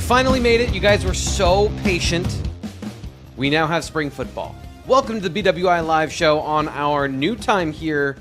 finally made it. You guys were so patient. We now have spring football. Welcome to the BWI Live Show on our new time here.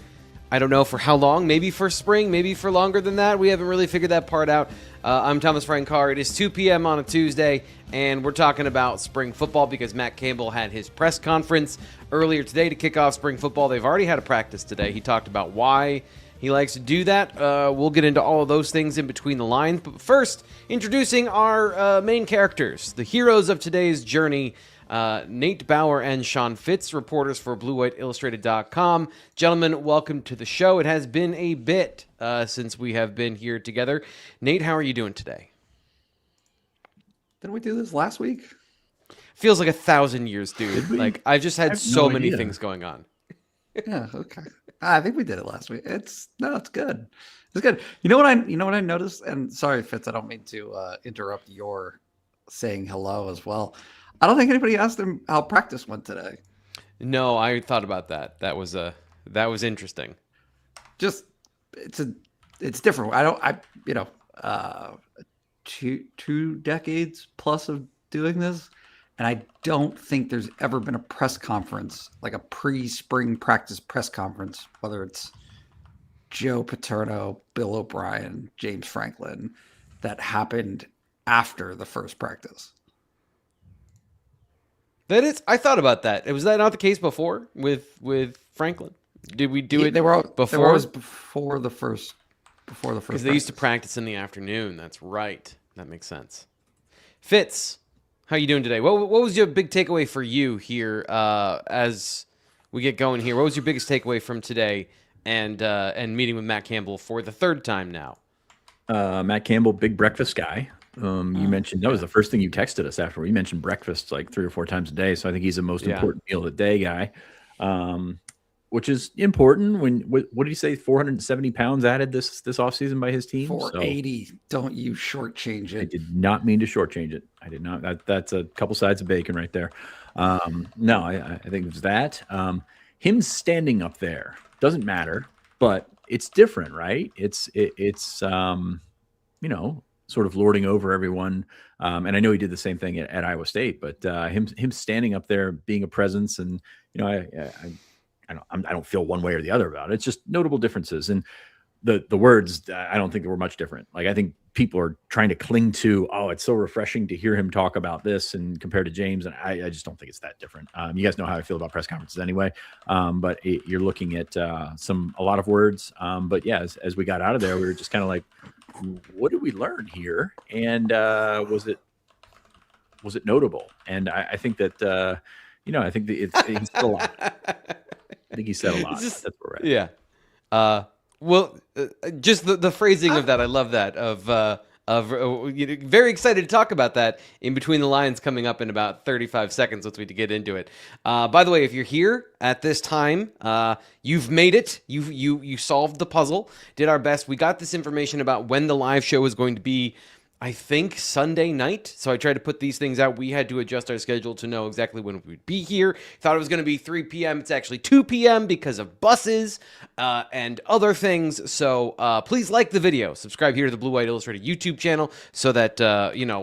I don't know for how long, maybe for spring, maybe for longer than that. We haven't really figured that part out. I'm Thomas Frankar. It is 2 p.m. on a Tuesday, and we're talking about spring football because Matt Campbell had his press conference earlier today to kick off spring football. They've already had a practice today. He talked about why he likes to do that. We'll get into all of those things in between the lines. But first, introducing our main characters, the heroes of today's journey, Nate Bauer and Sean Fitz, reporters for BlueWhiteIllustrated.com. Gentlemen, welcome to the show. It has been a bit since we have been here together. Nate, how are you doing today? Didn't we do this last week? Feels like 1,000 years, dude. Like, I've just had so many things going on. Yeah, okay. I think we did it last week. It's good. It's good. You know what I noticed? And sorry, Fitz, I don't mean to interrupt your saying hello as well. I don't think anybody asked him how practice went today. No, I thought about that. That was interesting. Just it's different. Two decades plus of doing this, and I don't think there's ever been a press conference, like a pre-spring practice press conference, whether it's Joe Paterno, Bill O'Brien, James Franklin, that happened after the first practice. I thought about that. Was that not the case before with Franklin? Did we do it? They were before. Always before the first. Because they used to practice in the afternoon. That's right. That makes sense. Fitz, how you doing today? What was your big takeaway for you here as we get going here? What was your biggest takeaway from today and meeting with Matt Campbell for the third time now? Matt Campbell, big breakfast guy. You mentioned that was the first thing you texted us after. You mentioned breakfast like 3 or 4 times a day. So I think he's the most important meal of the day guy, which is important. What did he say? 470 pounds added this offseason by his team. 480. So, don't you shortchange it? I did not mean to shortchange it. I did not. That's a couple sides of bacon right there. No, I think it was that. Him standing up there doesn't matter, but it's different, right? It's sort of lording over everyone. And I know he did the same thing at Iowa State, but him standing up there, being a presence, and I don't feel one way or the other about it. It's just notable differences. And the words, I don't think they were much different. Like, I think people are trying to cling to, it's so refreshing to hear him talk about this and compared to James. And I just don't think it's that different. You guys know how I feel about press conferences anyway. But you're looking at a lot of words. But yeah, as we got out of there, we were just kind of like, what did we learn here? And was it notable? And I think that I think he said a lot. I think he said a lot. That's where we're at. Yeah. Just the phrasing of that, I love that. Very excited to talk about that in between the lines coming up in about 35 seconds once we get into it. By the way, if you're here at this time, you've made it. You solved the puzzle. Did our best. We got this information about when the live show is going to be, I think, Sunday night. So I tried to put these things out. We had to adjust our schedule to know exactly when we'd be here. Thought it was going to be 3 p.m. It's actually 2 p.m. because of buses and other things. So please like the video. Subscribe here to the Blue White Illustrated YouTube channel so that,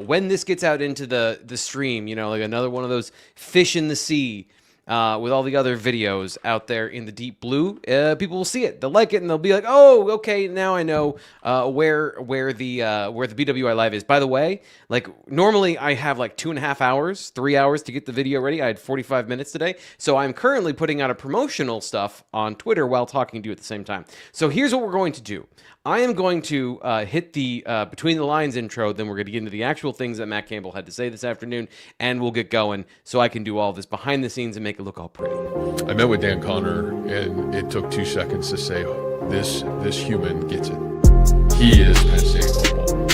when this gets out into the stream, like another one of those fish in the sea, with all the other videos out there in the deep blue, people will see it. They'll like it, and they'll be like, "Oh, okay, now I know where the BWI Live is." By the way, like normally I have like 2.5 hours, 3 hours to get the video ready. I had 45 minutes today, so I'm currently putting out a promotional stuff on Twitter while talking to you at the same time. So here's what we're going to do. I am going to hit the Between the Lines intro, then we're going to get into the actual things that Matt Campbell had to say this afternoon, and we'll get going so I can do all this behind the scenes and make it look all pretty. I met with Dan Connor, and it took 2 seconds to say, this human gets it. He is Penn State football.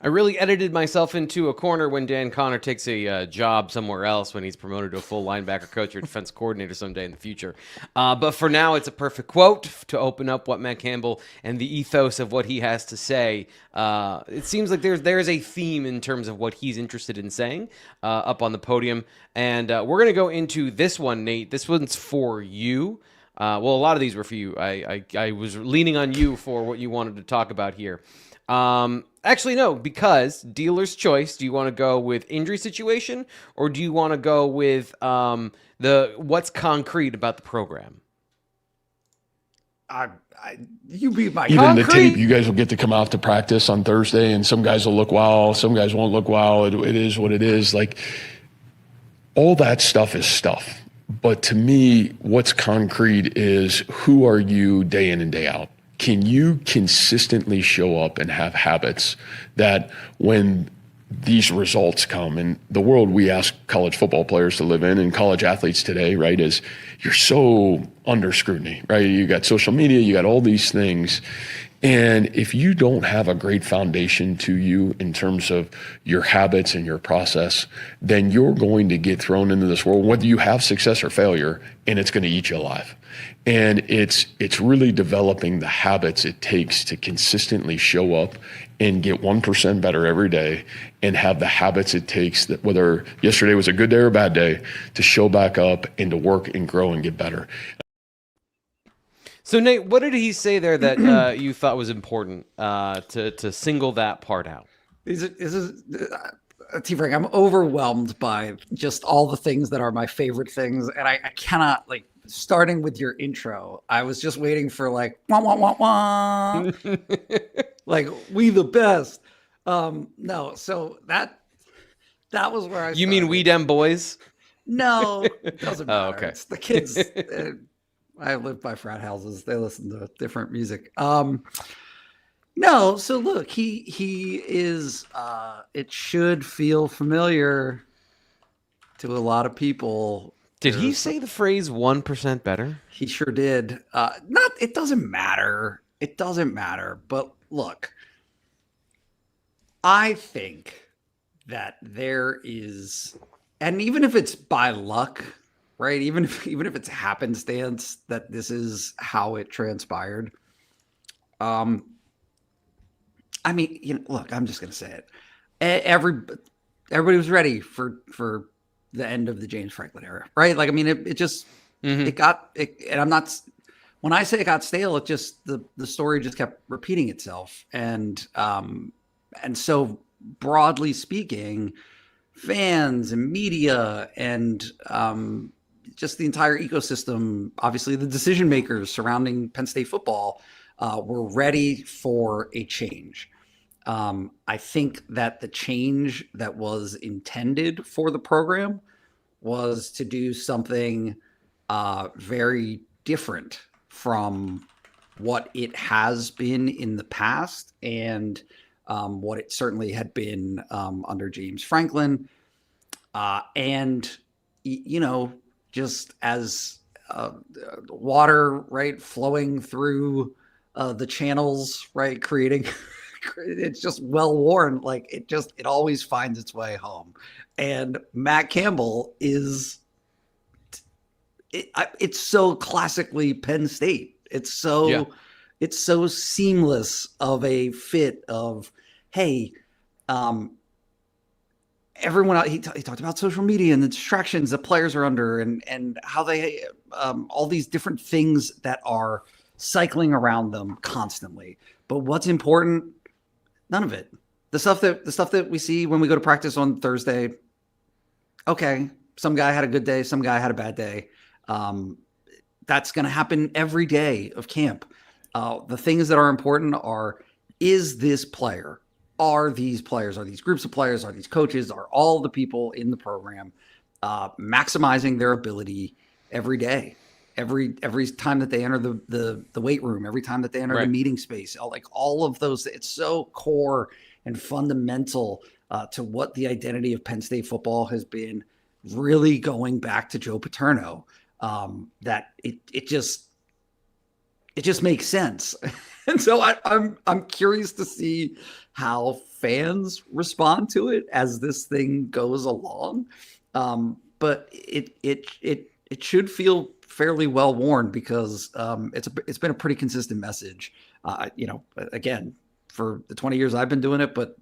I really edited myself into a corner when Dan Connor takes a job somewhere else when he's promoted to a full linebacker coach or defense coordinator someday in the future. But for now, it's a perfect quote to open up what Matt Campbell and the ethos of what he has to say. It seems like there's a theme in terms of what he's interested in saying up on the podium. And we're going to go into this one, Nate. This one's for you. Well, a lot of these were for you. I was leaning on you for what you wanted to talk about here. Actually, no, because dealer's choice. Do you want to go with injury situation, or do you want to go with the what's concrete about the program? You be my Even the Concrete. tape, you guys will get to come out to practice on Thursday, and some guys will look wow, some guys won't look wow. It is what it is. Like, all that stuff is stuff. But to me, what's concrete is, who are you day in and day out? Can you consistently show up and have habits that when these results come, and the world we ask college football players to live in and college athletes today, right, is you're so under scrutiny, right? You got social media, you got all these things. And if you don't have a great foundation to you in terms of your habits and your process, then you're going to get thrown into this world, whether you have success or failure, and it's going to eat you alive. And it's really developing the habits it takes to consistently show up and get 1% better every day, and have the habits it takes, that whether yesterday was a good day or a bad day, to show back up and to work and grow and get better. So Nate, what did he say there that you thought was important to single that part out? T-Frank, I'm overwhelmed by just all the things that are my favorite things, and I cannot, like, starting with your intro, I was just waiting for, like, wah, wah, wah, wah. Like, we the best. No, so that was where I You mean started. we dem boys? No, it doesn't matter. Oh, okay. It's the kids. I live by frat houses. They listen to different music. No, so look, he is. It should feel familiar to a lotot of people. Did he say the phrase 1% better? He sure did. It doesn't matter. It doesn't matter. But look, I think that there is, and even if it's by luck, right? Even if it's happenstance that this is how it transpired. I mean, look, I'm just gonna say it. Everybody was ready for the end of the James Franklin era, right? Like, I mean, it just it got it, and I'm not. When I say it got stale, it just the story just kept repeating itself, and so broadly speaking, fans and media and just the entire ecosystem, obviously the decision makers surrounding Penn State football, were ready for a change. I think that the change that was intended for the program was to do something very different from what it has been in the past, and what it certainly had been under James Franklin. And, just as water, right, flowing through the channels, right, creating, it's just well worn, like it always finds its way home. And Matt Campbell is, it's so classically Penn State. It's so seamless of a fit of, hey, everyone out, he talked about social media and the distractions that players are under, and how they all these different things that are cycling around them constantly. But what's important? None of it. The stuff that we see when we go to practice on Thursday. Okay, some guy had a good day, some guy had a bad day. That's going to happen every day of camp. The things that are important are: is this player? Are these players, are these groups of players, are these coaches, are all the people in the program maximizing their ability every day, every time that they enter the weight room, every time that they enter the meeting space, like all of those. It's so core and fundamental to what the identity of Penn State football has been, really going back to Joe Paterno, that it just makes sense. And so I'm curious to see how fans respond to it as this thing goes along. But it should feel fairly well worn, because it's been a pretty consistent message. Again, for the 20 years I've been doing it, but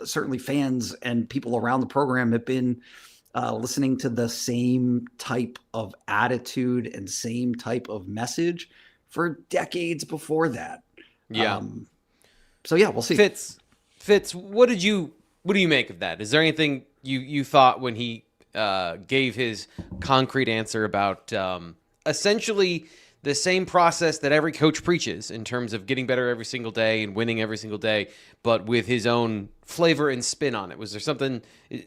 certainly fans and people around the program have been listening to the same type of attitude and same type of message for decades before that. Yeah. So yeah, we'll see. Fitz, what do you make of that? Is there anything you thought when he gave his concrete answer about essentially the same process that every coach preaches in terms of getting better every single day and winning every single day, but with his own flavor and spin on it? Was there something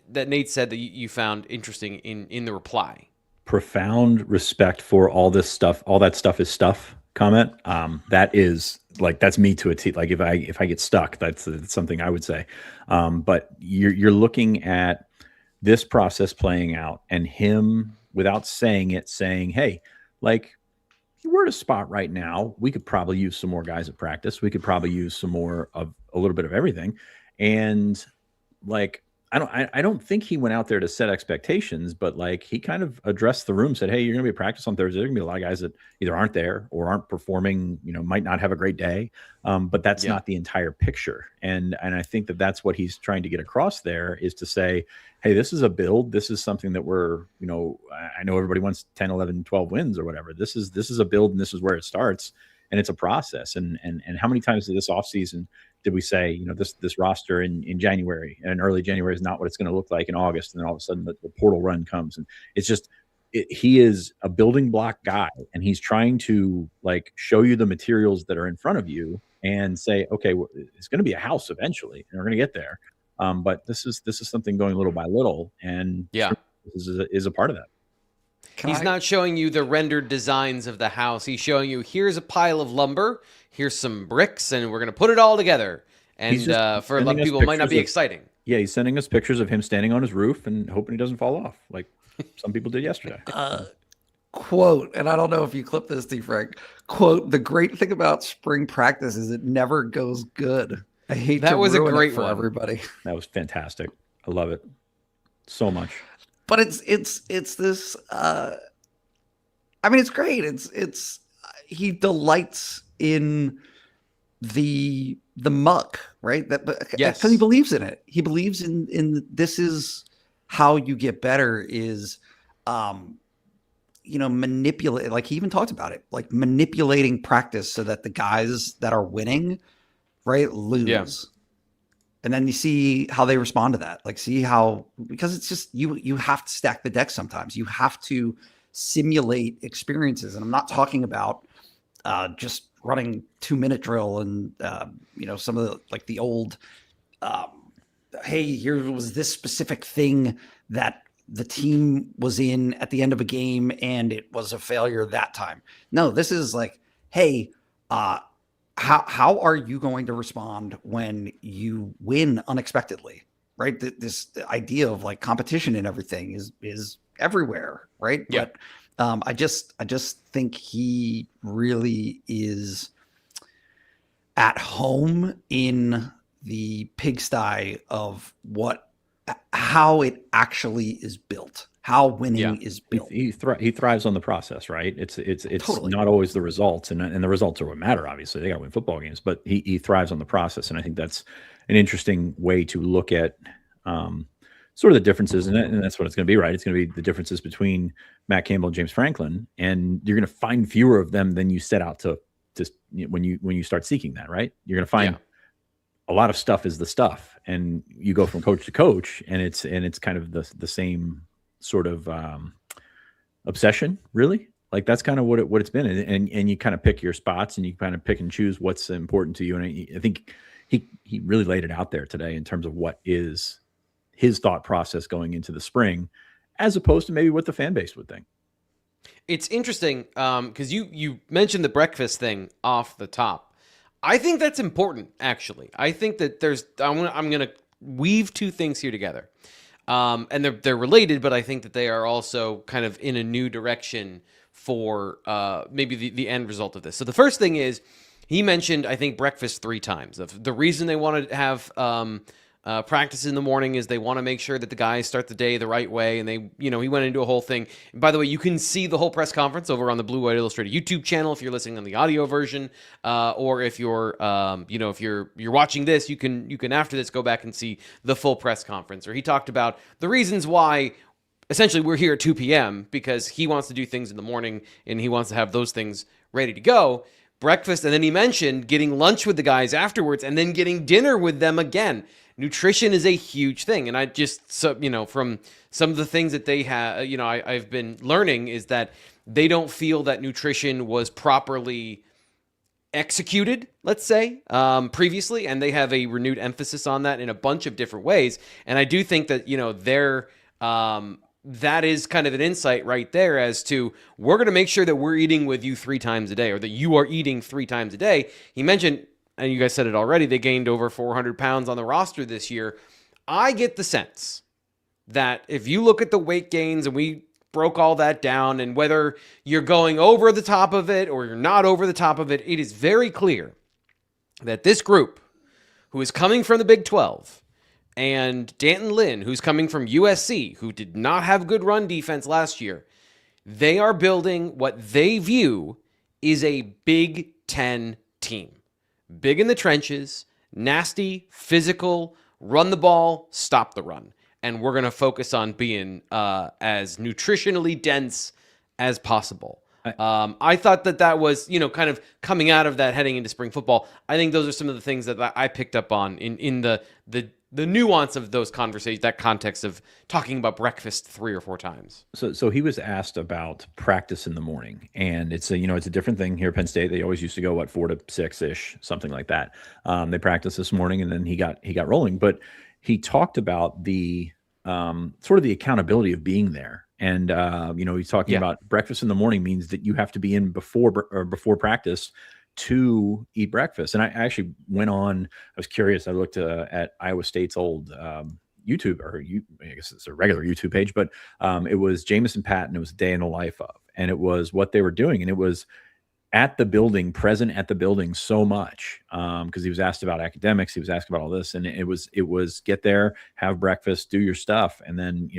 that Nate said that you found interesting in the reply? Profound respect for all this stuff. All that stuff is stuff comment. That is like, that's me to a T. Like if I get stuck, that's something I would say. But you're looking at this process playing out and him without saying it, saying, hey, like, we're at a spot right now. We could probably use some more guys at practice. We could probably use some more of a little bit of everything. And like, I don't think he went out there to set expectations, but like he kind of addressed the room, said, hey, you're going to be at practice on Thursday. There's going to be a lot of guys that either aren't there or aren't performing, might not have a great day. But that's not the entire picture. And I think that that's what he's trying to get across there, is to say, hey, this is a build. This is something that we're, I know everybody wants 10, 11, 12 wins or whatever. This is a build, and this is where it starts. And it's a process. And how many times this offseason did we say, this roster in January and early January is not what it's going to look like in August. And then all of a sudden the portal run comes, and it's just, he is a building block guy, and he's trying to like show you the materials that are in front of you and say, okay, well, it's going to be a house eventually, and we're going to get there. But this is something going little by little. And this is a part of that. He's not showing you the rendered designs of the house. He's showing you, here's a pile of lumber, here's some bricks, and we're going to put it all together. And for a lot of people, it might not be exciting. Yeah, he's sending us pictures of him standing on his roof and hoping he doesn't fall off, like some people did yesterday. Quote, and I don't know if you clipped this, Steve Frank, quote, the great thing about spring practice is it never goes good. I hate that to was a ruin great it for one. everybody. That was fantastic. I love it so much. But it's this I mean, it's great. It's he delights in the muck, right? Because he believes in it. He believes in this is how you get better, is manipulate, like he even talked about it, like manipulating practice so that the guys that are winning, right, lose. Yeah. And then you see how they respond to that. Like, see how, because it's just, you have to stack the deck sometimes. You have to simulate experiences. And I'm not talking about just running 2-minute drill and, some of the, like the old, hey, here was this specific thing that the team was in at the end of a game and it was a failure that time. No, this is like, hey, how are you going to respond when you win unexpectedly, right? This idea of like competition and everything is everywhere, right? Yeah. But I just think he really is at home in the pigsty of how it actually is built. How winning is built. He thrives on the process, right? It's totally. Not always the results, and the results are what matter. Obviously, they got to win football games, but he thrives on the process, and I think that's an interesting way to look at sort of the differences, and that's what it's going to be, right? It's going to be the differences between Matt Campbell and James Franklin, and you're going to find fewer of them than you set out to when you start seeking that, right? You're going to find a lot of stuff is the stuff, and you go from coach to coach, and it's kind of the same sort of obsession, really. Like that's kind of what it's been, and you kind of pick your spots, and you kind of pick and choose what's important to you. And I think he really laid it out there today in terms of what is his thought process going into the spring, as opposed to maybe what the fan base would think. It's interesting because you mentioned the breakfast thing off the top. I think that's important, actually. I think that I'm gonna weave two things here together. And they're related, but I think that they are also kind of in a new direction for maybe the end result of this. So the first thing is, he mentioned, I think, breakfast 3 times. The reason they want to have practice in the morning is they want to make sure that the guys start the day the right way. And he went into a whole thing. And by the way, you can see the whole press conference over on the Blue White Illustrated YouTube channel if you're listening on the audio version, or if you're if you're watching this, you can after this go back and see the full press conference. Or he talked about the reasons why essentially we're here at 2 p.m. because he wants to do things in the morning and he wants to have those things ready to go. Breakfast, and then he mentioned getting lunch with the guys afterwards and then getting dinner with them again. Nutrition is a huge thing. And I just, from some of the things that they have, I've been learning is that they don't feel that nutrition was properly executed, let's say, previously, and they have a renewed emphasis on that in a bunch of different ways. And I do think that, that is kind of an insight right there as to we're going to make sure that we're eating with you 3 times a day, or that you are eating 3 times a day. He mentioned, and you guys said it already, they gained over 400 pounds on the roster this year. I get the sense that if you look at the weight gains, and we broke all that down, and whether you're going over the top of it or you're not over the top of it, it is very clear that this group, who is coming from the Big 12, and Danton Lynn, who's coming from USC, who did not have good run defense last year, they are building what they view is a Big 10 team. Big in the trenches, nasty, physical, run the ball, stop the run. And we're going to focus on being as nutritionally dense as possible. I thought that was, kind of coming out of that heading into spring football. I think those are some of the things that I picked up on in the nuance of those conversations, that context of talking about breakfast 3 or 4 times. So he was asked about practice in the morning, and it's a different thing here at Penn State. They always used to go 4 to 6-ish, something like that. They practiced this morning, and then he got rolling. But he talked about the sort of the accountability of being there. And, he's talking about breakfast in the morning means that you have to be in before practice to eat breakfast. And I actually went on, I was curious. I looked at Iowa State's old YouTube, I guess it's a regular YouTube page, but it was Jamison Patton. It was a day in the life of, and it was what they were doing. And it was at the building, present at the building so much, because he was asked about academics. He was asked about all this, and it was get there, have breakfast, do your stuff, and then,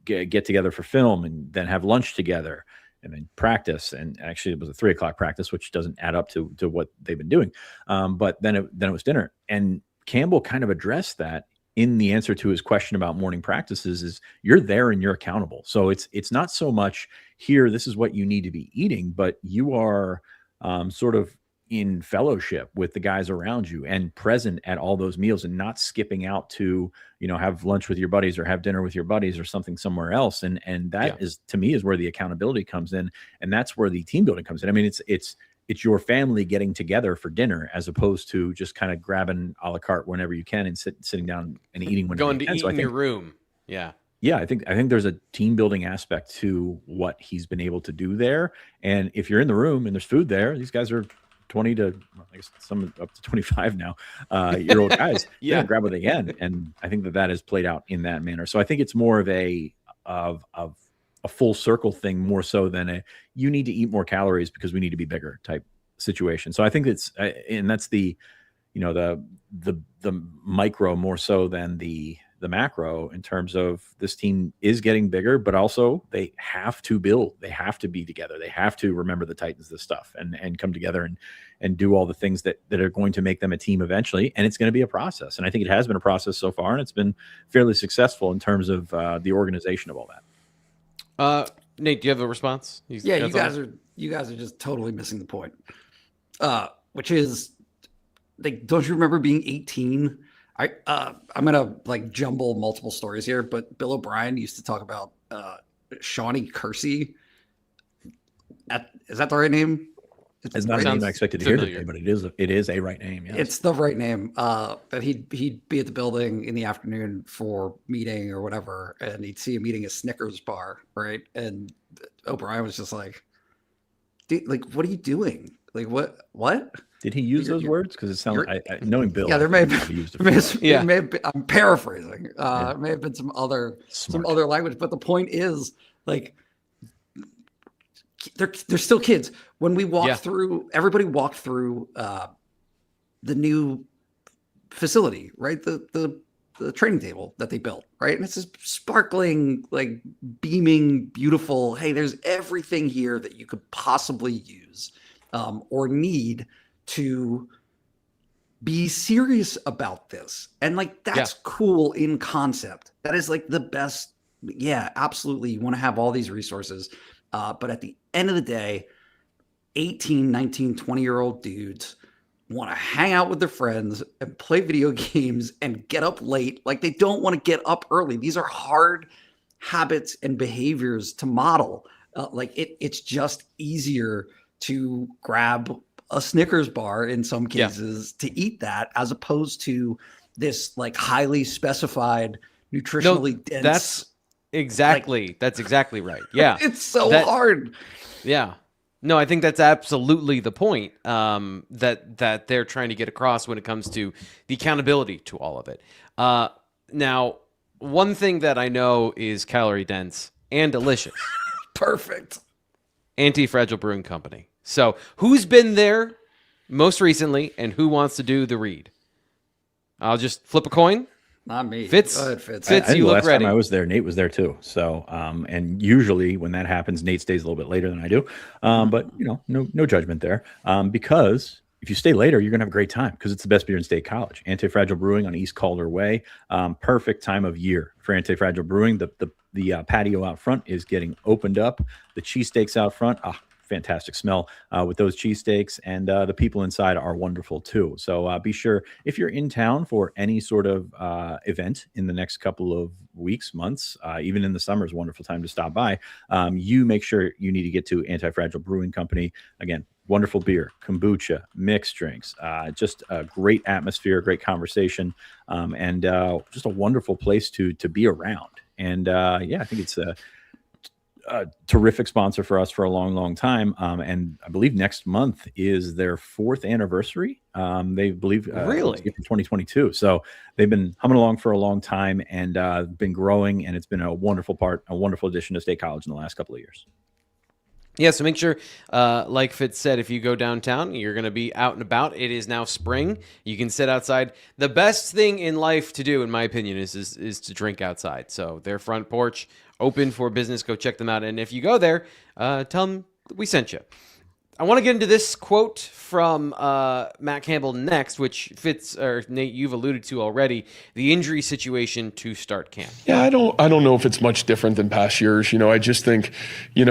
get together for film, and then have lunch together, and then practice. And actually it was a 3:00 practice, which doesn't add up to what they've been doing. But then it was dinner. And Campbell kind of addressed that in the answer to his question about morning practices is you're there and you're accountable. So it's not so much here, this is what you need to be eating, but you are sort of in fellowship with the guys around you and present at all those meals, and not skipping out to, have lunch with your buddies or have dinner with your buddies or something somewhere else. And that is, to me, is where the accountability comes in. And that's where the team building comes in. I mean, it's your family getting together for dinner, as opposed to just kind of grabbing a la carte whenever you can and sitting down and eating whenever going you to can. eat in your room. Yeah. Yeah, I think there's a team building aspect to what he's been able to do there. And if you're in the room and there's food there, these guys are 20 to, I guess some up to 25 now, year old guys. Yeah, grab what they can. And I think that has played out in that manner. So I think it's more of a full circle thing, more so than you need to eat more calories because we need to be bigger type situation. So I think and that's the micro more so than the macro, in terms of this team is getting bigger, but also they have to build, they have to be together, they have to remember the Titans, this stuff, and come together and do all the things that are going to make them a team eventually. And it's going to be a process. And I think it has been a process so far, and it's been fairly successful in terms of the organization of all that. Nate, do you have a response? You guys are just totally missing the point. Which is, don't you remember being 18? I'm gonna jumble multiple stories here, but Bill O'Brien used to talk about Shawnee Kersey. Is that the right name? It's not a name I expected to hear today, but it is a right name. Yes. It's the right name. But he'd be at the building in the afternoon for meeting or whatever, and he'd see him eating a Snickers bar, right? And O'Brien was just like, "Dude, what are you doing? What?" Did he use those words? Because it sounds like, knowing Bill. Yeah, there may have been. I'm paraphrasing. Yeah. There may have been some other language, but the point is, they're still kids. When we walked through, everybody walked through the new facility, right? The training table that they built, right? And it's this sparkling, beaming, beautiful. Hey, there's everything here that you could possibly use or need to be serious about this. And that's cool in concept. That is the best Yeah, absolutely. You want to have all these resources. But at the end of the day, 18, 19, 20-year-old dudes want to hang out with their friends and play video games and get up late. Like, they don't want to get up early. These are hard habits and behaviors to model. It's just easier to grab a Snickers bar in some cases to eat that, as opposed to this like highly specified, nutritionally dense. That's exactly right. Yeah. It's so hard. Yeah. No, I think that's absolutely the point that they're trying to get across when it comes to the accountability to all of it. Now, one thing that I know is calorie dense and delicious. Perfect. Anti-Fragile Brewing Company. So who's been there most recently and who wants to do the read? I'll just flip a coin. Not me. Fitz. Go ahead, Fitz. Fitz, you look last ready. time I was there, Nate was there too. So, and usually when that happens, Nate stays a little bit later than I do. But no judgment there. Because if you stay later, you're gonna have a great time because it's the best beer in State College. Anti-Fragile Brewing on East Calder Way. Perfect time of year for Anti-Fragile Brewing. The patio out front is getting opened up. The cheesesteaks out front. Fantastic smell with those cheesesteaks, and the people inside are wonderful too. So be sure, if you're in town for any sort of event in the next couple of weeks, months, even in the summer is a wonderful time to stop by. You make sure you need to get to Anti-Fragile Brewing Company. Again, wonderful beer, kombucha, mixed drinks, just a great atmosphere, great conversation, and just a wonderful place to be around. And I think it's a terrific sponsor for us for a long time. And I believe next month is their 4th anniversary. They believe really 2022. So they've been humming along for a long time and been growing. And it's been a wonderful addition to State College in the last couple of years. Yeah, so make sure, like Fitz said, if you go downtown, you're going to be out and about. It is now spring. You can sit outside. The best thing in life to do, in my opinion, is to drink outside. So their front porch, open for business. Go check them out. And if you go there, tell them we sent you. I want to get into this quote from Matt Campbell next, which Fitz or Nate, you've alluded to already, the injury situation to start camp. Yeah, I don't know if it's much different than past years. I just think, you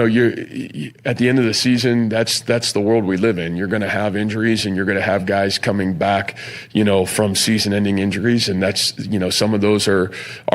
at the end of the season, that's the world we live in. You're going to have injuries and you're going to have guys coming back, from season-ending injuries, and that's, some of those are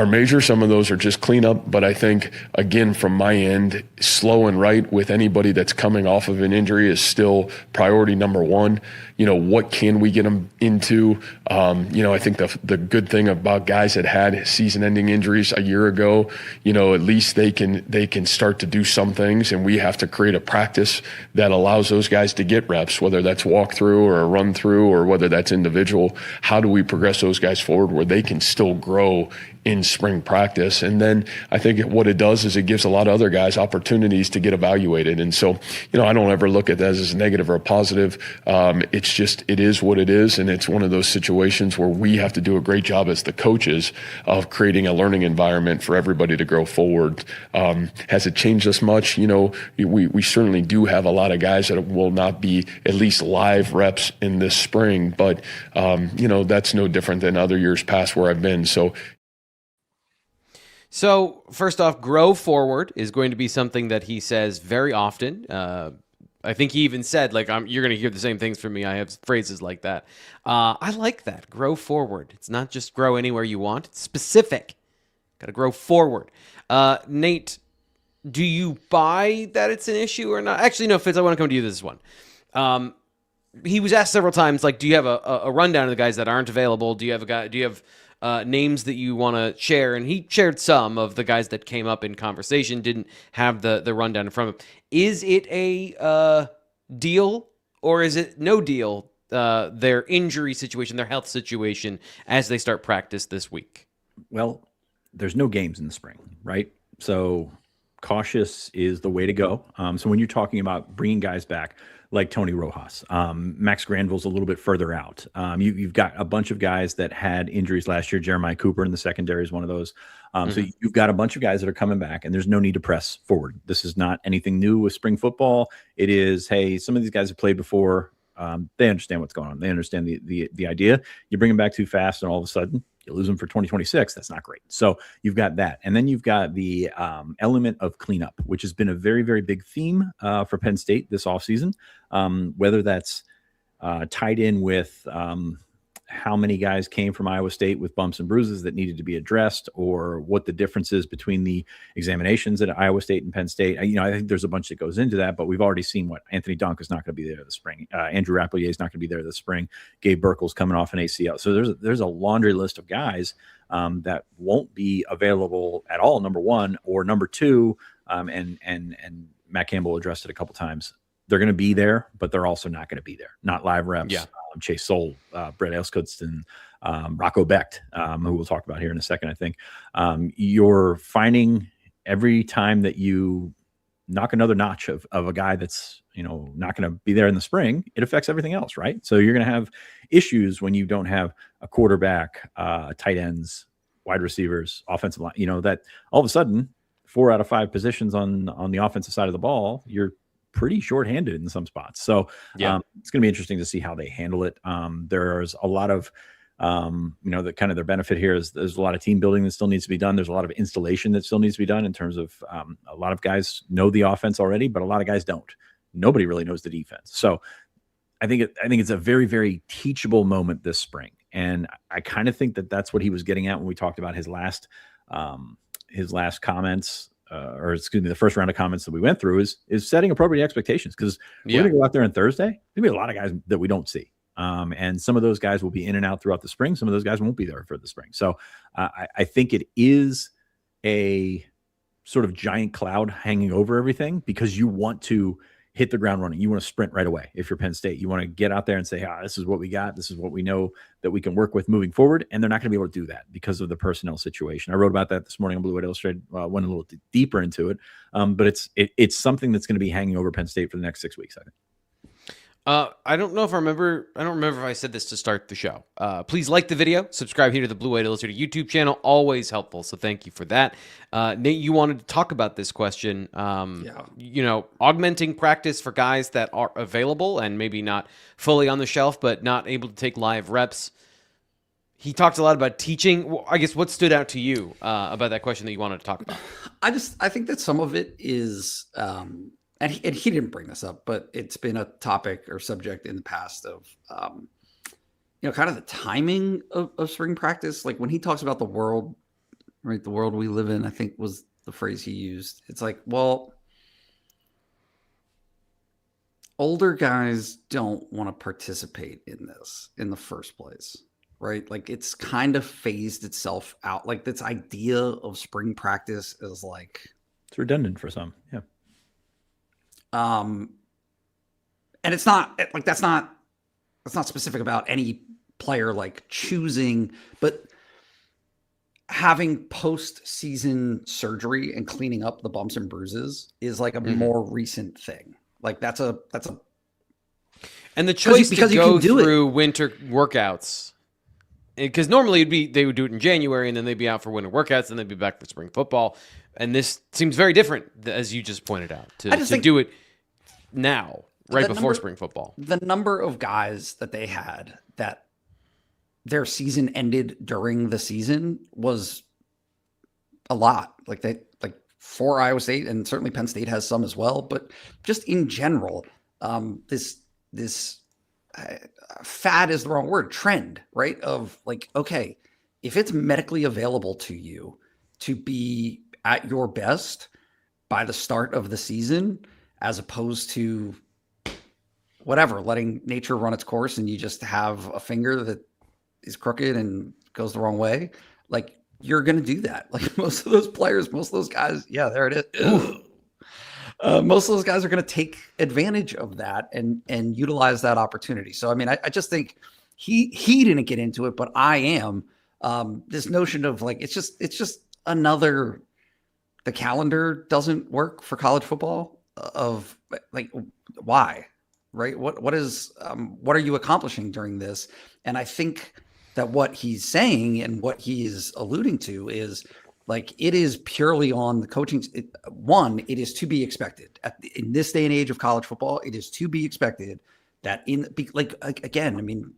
major, some of those are just cleanup. But I think, again, from my end, slow and right with anybody that's coming off of an injury is still priority number one. What can we get them into? I think the good thing about guys that had season-ending injuries a year ago, at least they can start to do some things, and we have to create a practice that allows those guys to get reps, whether that's walk through or a run through or whether that's individual. How do we progress those guys forward where they can still grow in spring practice? And then I think what it does is it gives a lot of other guys opportunities to get evaluated. And so, I don't ever look at that as a negative or a positive. It is what it is. And it's one of those situations where we have to do a great job as the coaches of creating a learning environment for everybody to grow forward. Has it changed us much? We certainly do have a lot of guys that will not be at least live reps in this spring, but that's no different than other years past where I've been. So first off, grow forward is going to be something that he says very often. I think he even said, you're going to hear the same things from me. I have phrases like that. I like that. Grow forward. It's not just grow anywhere you want. It's specific. Got to grow forward. Nate, do you buy that it's an issue or not? Actually, no, Fitz, I want to come to you this one. He was asked several times, do you have a rundown of the guys that aren't available? Do you have names that you want to share? And he shared some of the guys that came up in conversation, didn't have the rundown in front of him. Is it a deal or is it no deal, their injury situation, their health situation as they start practice this week? Well, there's no games in the spring, right? So cautious is the way to go. So when you're talking about bringing guys back, like Tony Rojas, Max Granville's a little bit further out. You've got a bunch of guys that had injuries last year. Jeremiah Cooper in the secondary is one of those. So you've got a bunch of guys that are coming back, and there's no need to press forward. This is not anything new with spring football. It is, hey, some of these guys have played before. They understand what's going on. They understand the idea. You bring them back too fast, and all of a sudden, You lose them for 2026. That's not great. So you've got that. And then you've got the element of cleanup, which has been a very, very big theme for Penn State this offseason, whether that's tied in with how many guys came from Iowa State with bumps and bruises that needed to be addressed, or what the difference is between the examinations at Iowa State and Penn State. I think there's a bunch that goes into that, but we've already seen what Anthony Dunk is not going to be there this spring. Andrew Rappelier is not going to be there this spring. Gabe Burkle's coming off an ACL. So there's a laundry list of guys that won't be available at all, number one, or number two. And Matt Campbell addressed it a couple times. They're going to be there, but they're also not going to be there. Not live reps. Yeah. Chase Soul, Brett Elskudson, Rocco Becht, who we'll talk about here in a second, I think. You're finding every time that you knock another notch of a guy that's, not going to be there in the spring, it affects everything else, right? So you're going to have issues when you don't have a quarterback, tight ends, wide receivers, offensive line, that all of a sudden 4 out of 5 positions on the offensive side of the ball, you're pretty shorthanded in some spots. So it's going to be interesting to see how they handle it. There's a lot of, the kind of their benefit here is there's a lot of team building that still needs to be done. There's a lot of installation that still needs to be done in terms of a lot of guys know the offense already, but a lot of guys don't. Nobody really knows the defense. So I think it's a very, very teachable moment this spring. And I kind of think that that's what he was getting at when we talked about his last comments, the first round of comments that we went through is setting appropriate expectations, because we're going to go out there on Thursday. There's going to be a lot of guys that we don't see. And some of those guys will be in and out throughout the spring. Some of those guys won't be there for the spring. So I think it is a sort of giant cloud hanging over everything, because you want to hit the ground running. You want to sprint right away. If you're Penn State, you want to get out there and say, this is what we got. This is what we know that we can work with moving forward. And they're not going to be able to do that because of the personnel situation. I wrote about that this morning on Blue White Illustrated, went a little deeper into it. But it's something that's going to be hanging over Penn State for the next 6 weeks, I think. I don't remember if I said this to start the show. Please like the video, subscribe here to the Blue White Illustrated YouTube channel. Always helpful, so thank you for that. Nate, you wanted to talk about this question. Augmenting practice for guys that are available and maybe not fully on the shelf, but not able to take live reps. He talked a lot about teaching. I guess what stood out to you about that question that you wanted to talk about? I think that some of it is. And he didn't bring this up, but it's been a topic or subject in the past of, kind of the timing of spring practice. Like when he talks about the world, right? The world we live in, I think was the phrase he used. It's like, well, older guys don't want to participate in this in the first place, right? Like it's kind of phased itself out. Like this idea of spring practice is like, it's redundant for some. Yeah. And it's not like that's not specific about any player like choosing, but having post-season surgery and cleaning up the bumps and bruises is like a more recent thing. Like that's a and the choice because to go through it. Winter workouts, because normally they would do it in January and then they'd be out for winter workouts and they'd be back for spring football. And this seems very different, as you just pointed out, to do it now, right before spring football. The number of guys that they had that their season ended during the season was a lot. Like for Iowa State, and certainly Penn State has some as well. But just in general, this fad is the wrong word, trend, right? Of like, okay, if it's medically available to you to be at your best by the start of the season, as opposed to whatever, letting nature run its course and you just have a finger that is crooked and goes the wrong way, like you're going to do that. Like most of those players, most of those guys, yeah, there it is. Most of those guys are going to take advantage of that and utilize that opportunity. So, I mean, I just think he didn't get into it, but I am. This notion of like, it's just another, the calendar doesn't work for college football of like, why, right? What are you accomplishing during this? And I think that what he's saying and what he is alluding to is like, it is purely on the coaching. It is to be expected in this day and age of college football. It is to be expected that again, I mean,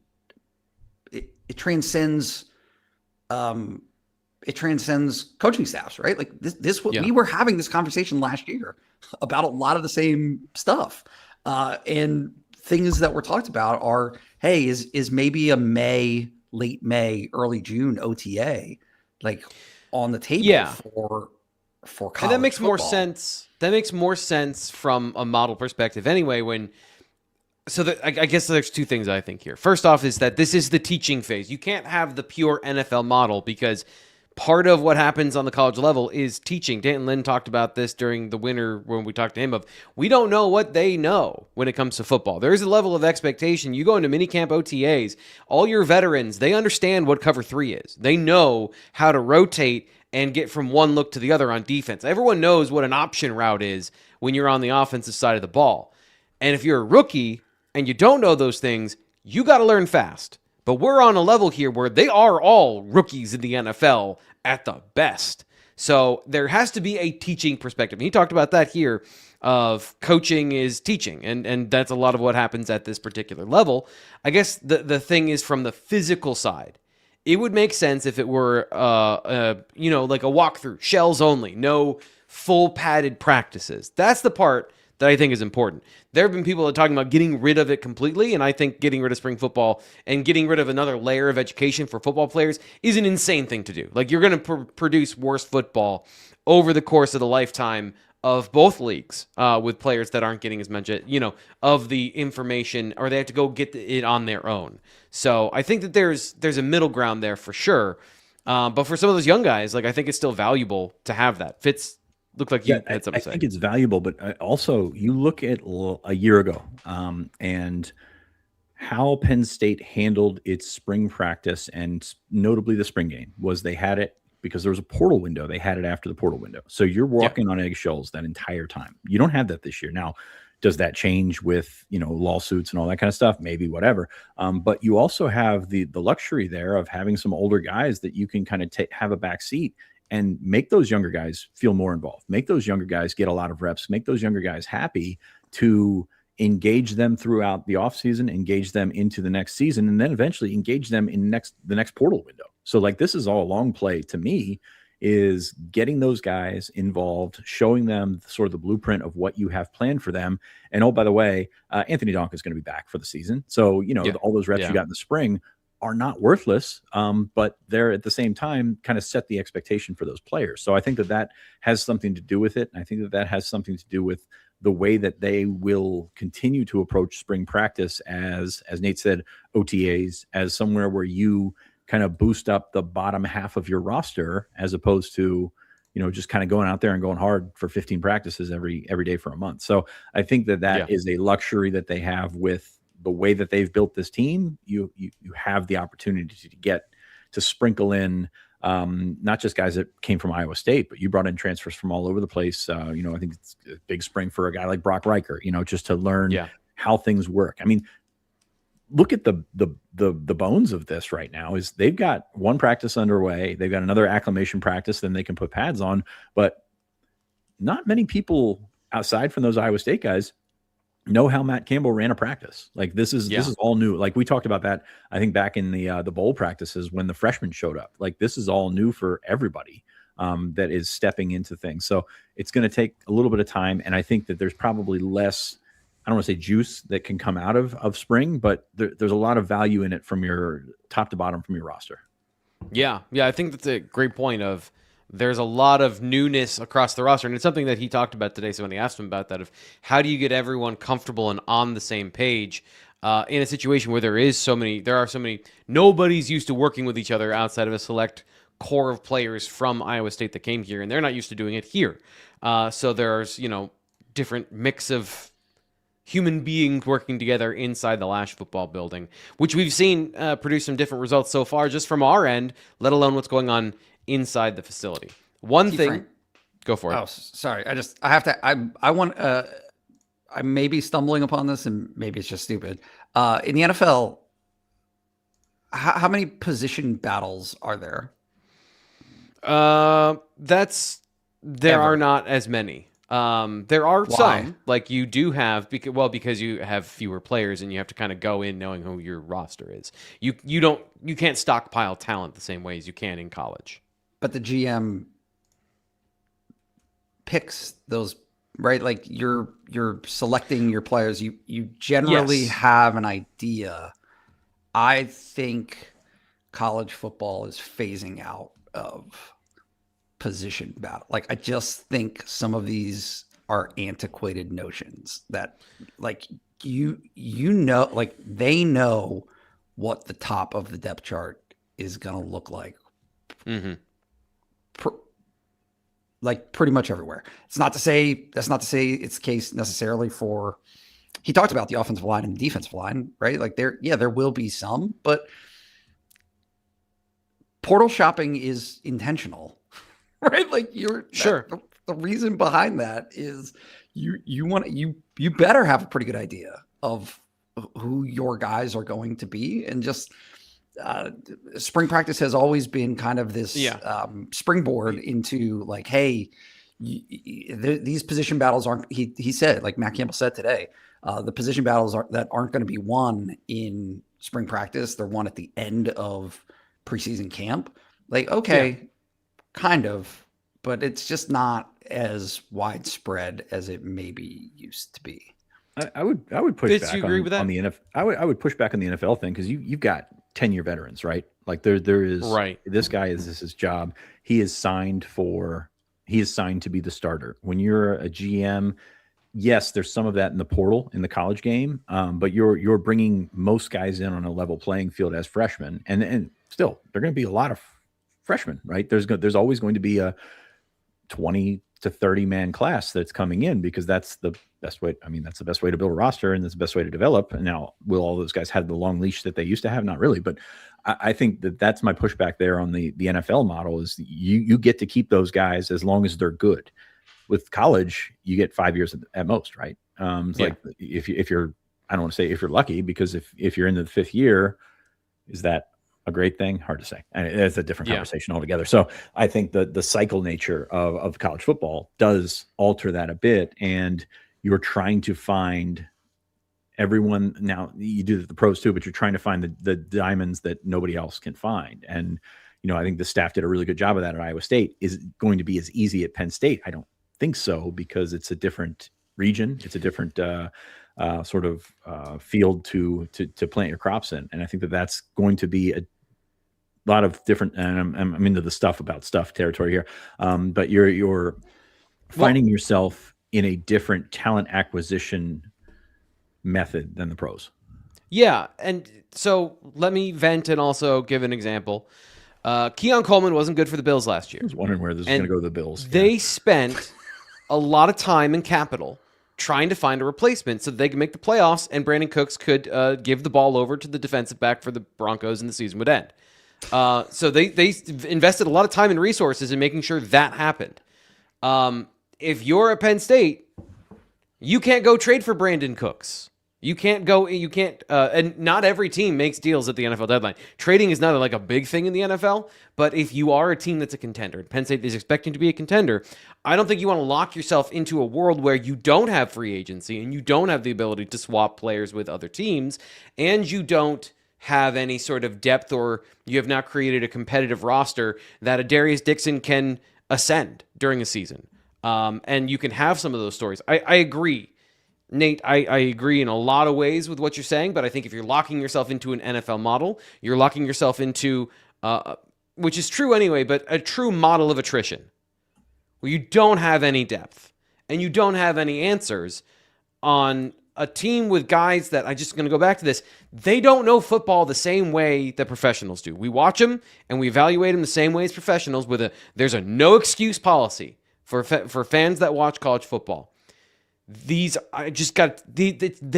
it transcends it transcends coaching staffs, right? Like we were having this conversation last year about a lot of the same stuff. And things that were talked about are, hey, is maybe a late May, early June OTA like on the table for college and that makes football. more sense. That makes more sense from a model perspective anyway. I guess there's two things I think here. First off is that this is the teaching phase. You can't have the pure NFL model because part of what happens on the college level is teaching. Dan Lynn talked about this during the winter when we talked to him we don't know what they know when it comes to football. There's a level of expectation. You go into minicamp OTAs, all your veterans, they understand what cover 3 is. They know how to rotate and get from one look to the other on defense. Everyone knows what an option route is when you're on the offensive side of the ball. And if you're a rookie and you don't know those things, you got to learn fast. But we're on a level here where they are all rookies in the NFL at the best. So there has to be a teaching perspective. And he talked about that here of coaching is teaching. And that's a lot of what happens at this particular level. I guess the thing is from the physical side. It would make sense if it were, like a walkthrough, shells only, no full padded practices. That's the part that I think is important. There have been people that are talking about getting rid of it completely, and I think getting rid of spring football and getting rid of another layer of education for football players is an insane thing to do. Like, you're going to produce worse football over the course of the lifetime of both leagues with players that aren't getting as much, of the information, or they have to go get it on their own. So I think that there's a middle ground there for sure. But for some of those young guys, like, I think it's still valuable to have that. Fitz, looked like you had something to say. I think it's valuable, but also you look at a year ago and how Penn State handled its spring practice, and notably the spring game, was they had it because there was a portal window. They had it after the portal window. So you're walking on eggshells that entire time. You don't have that this year. Now, does that change with, lawsuits and all that kind of stuff? Maybe, whatever. But you also have the luxury there of having some older guys that you can kind of have a back seat and make those younger guys feel more involved, make those younger guys get a lot of reps, make those younger guys happy, to engage them throughout the offseason, engage them into the next season, and then eventually engage them in the next portal window. So, like, this is all a long play to me, is getting those guys involved, showing them sort of the blueprint of what you have planned for them. And, oh, by the way, Anthony Donk is going to be back for the season. So, all those reps you got in the spring are not worthless, but they're at the same time kind of set the expectation for those players. So I think that has something to do with it. And I think that has something to do with the way that they will continue to approach spring practice as Nate said, OTAs, as somewhere where you kind of boost up the bottom half of your roster, as opposed to, just kind of going out there and going hard for 15 practices every day for a month. So I think that is a luxury that they have with the way that they've built this team. You have the opportunity to get to sprinkle in not just guys that came from Iowa State, but you brought in transfers from all over the place. I think it's a big spring for a guy like Brock Riker, just to learn how things work. I mean, look at the bones of this right now. Is they've got one practice underway, they've got another acclimation practice, then they can put pads on, but not many people outside from those Iowa State guys know how Matt Campbell ran a practice. Like, this is all new. Like, we talked about that, I think, back in the bowl practices when the freshmen showed up. Like, this is all new for everybody that is stepping into things. So it's going to take a little bit of time. And I think that there's probably less, I don't want to say juice that can come out of spring, but there's a lot of value in it from your top to bottom from your roster. Yeah. I think that's a great point of, there's a lot of newness across the roster, and it's something that he talked about today. So when he asked him about that, of how do you get everyone comfortable and on the same page in a situation where there are so many, nobody's used to working with each other outside of a select core of players from Iowa State that came here, and they're not used to doing it here. So there's, different mix of human beings working together inside the Lash football building, which we've seen produce some different results so far just from our end, let alone what's going on inside the facility. Go for it. Oh, sorry. I may be stumbling upon this, and maybe it's just stupid. In the NFL, how many position battles are there? There are not as many. There are Why? some, like you do have, because you have fewer players and you have to kind of go in knowing who your roster is. You can't stockpile talent the same way as you can in college. But the GM picks those, right? Like you're selecting your players. You generally Yes. have an idea. I think college football is phasing out of position battle. Like I just think some of these are antiquated notions that like you know, like they know what the top of the depth chart is going to look like. Mm-hmm. Like pretty much everywhere. That's not to say it's the case necessarily for, he talked about the offensive line and the defensive line, right? Like there will be some, but portal shopping is intentional, right? Like Sure. The reason behind that is you better have a pretty good idea of who your guys are going to be, and just spring practice has always been kind of this springboard into like, hey, these position battles aren't. He said, like Matt Campbell said today, the position battles aren't going to be won in spring practice. They're won at the end of preseason camp. Like, okay, kind of, but it's just not as widespread as it maybe used to be. I would push Fitz, back you agree with that? on the NFL. I would push back on the NFL thing, because you've got 10-year veterans, right? Like there is Right. This guy this is his job. He is signed to be the starter. When you're a GM, yes, there's some of that in the portal in the college game, but you're bringing most guys in on a level playing field as freshmen, and still there are going to be a lot of freshmen, right? There's always going to be a 20 to 30 man class that's coming in, because that's the best way. I mean, that's the best way to build a roster, and that's the best way to develop. And now, will all those guys have the long leash that they used to have? Not really, but I think that's my pushback there on the NFL model is you get to keep those guys as long as they're good. With college, you get 5 years at most, right? It's like if you're, I don't want to say if you're lucky, because if you're into the 5th year, is that a great thing? Hard to say. And it's a different conversation altogether. So I think the cycle nature of college football does alter that a bit. And you're trying to find everyone. Now you do the pros too, but you're trying to find the diamonds that nobody else can find. And, I think the staff did a really good job of that at Iowa State. Is it going to be as easy at Penn State? I don't think so, because it's a different region. It's a different sort of field to plant your crops in. And I think that's going to be a lot of different, and I'm into the stuff about stuff territory here. But you're finding yourself in a different talent acquisition method than the pros. Yeah, and so let me vent and also give an example. Keon Coleman wasn't good for the Bills last year. I was wondering where this is going to go to the Bills. They spent a lot of time and capital trying to find a replacement so that they could make the playoffs, and Brandon Cooks could give the ball over to the defensive back for the Broncos, and the season would end. So they invested a lot of time and resources in making sure that happened. If you're at Penn State, you can't go trade for Brandon Cooks. And not every team makes deals at the NFL deadline. Trading is not like a big thing in the NFL, but if you are a team that's a contender, Penn State is expecting to be a contender, I don't think you want to lock yourself into a world where you don't have free agency and you don't have the ability to swap players with other teams, and you don't have any sort of depth, or you have not created a competitive roster that a Darius Dixon can ascend during a season. And you can have some of those stories. I agree. Nate, I agree in a lot of ways with what you're saying, but I think if you're locking yourself into an NFL model, you're locking yourself into, which is true anyway, but a true model of attrition, where you don't have any depth and you don't have any answers on a team with guys that, I'm just going to go back to this, they don't know football the same way that professionals do. We watch them and we evaluate them the same way as professionals there's a no excuse policy for fans that watch college football. They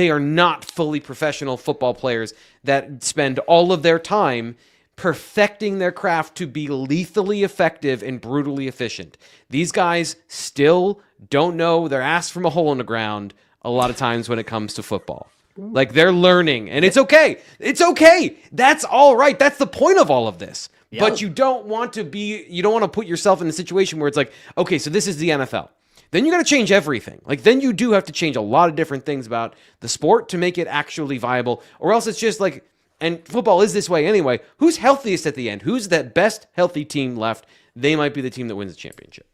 are not fully professional football players that spend all of their time perfecting their craft to be lethally effective and brutally efficient. These guys still don't know their ass from a hole in the ground a lot of times when it comes to football. Like, they're learning, and it's okay. It's okay. That's all right. That's the point of all of this. Yeah. But you don't want to put yourself in a situation where it's like, okay, so this is the NFL. then you got to change everything. Like, then you do have to change a lot of different things about the sport to make it actually viable, or else it's just like, and football is this way anyway, who's healthiest at the end? Who's that best healthy team left? They might be the team that wins the championship.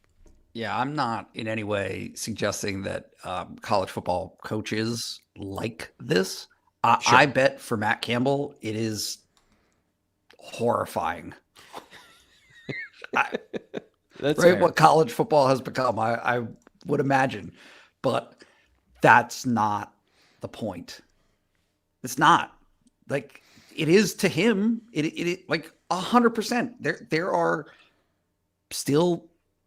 Yeah, I'm not in any way suggesting that college football coaches like this. Sure. I bet for Matt Campbell, it is horrifying. That's right, fair. what college football has become, I would imagine. But that's not the point. It's not. Like, it is to him, it like 100%. There are still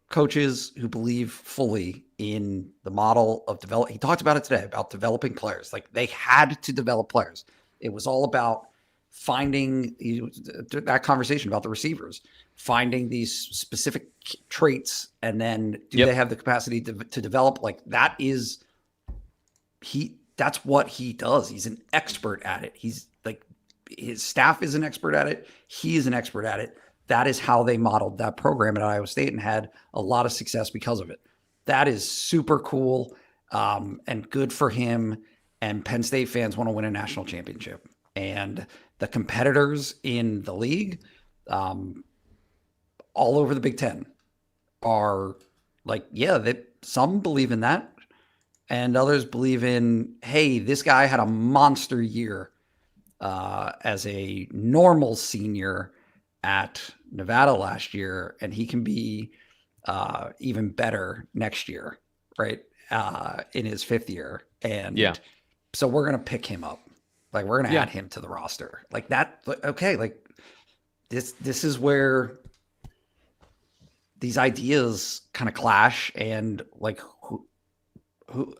coaches who believe fully in the model of develop. He talked about it today about developing players. Like, they had to develop players. It was all about finding that conversation about the receivers, finding these specific traits, and then do they have the capacity to develop? Like, that is that's what he does. He's an expert at it. He's like, his staff is an expert at it. He is an expert at it. That is how they modeled that program at Iowa State and had a lot of success because of it. That is super cool and good for him. And Penn State fans want to win a national championship. And the competitors in the league, all over the Big Ten, are like, some believe in that. And others believe in, hey, this guy had a monster year as a normal senior at Nevada last year, and he can be even better next year, right? In his 5th year. And so we're going to pick him up. Like, we're going to add him to the roster. Like that. Okay. Like, this is where these ideas kind of clash. And like, who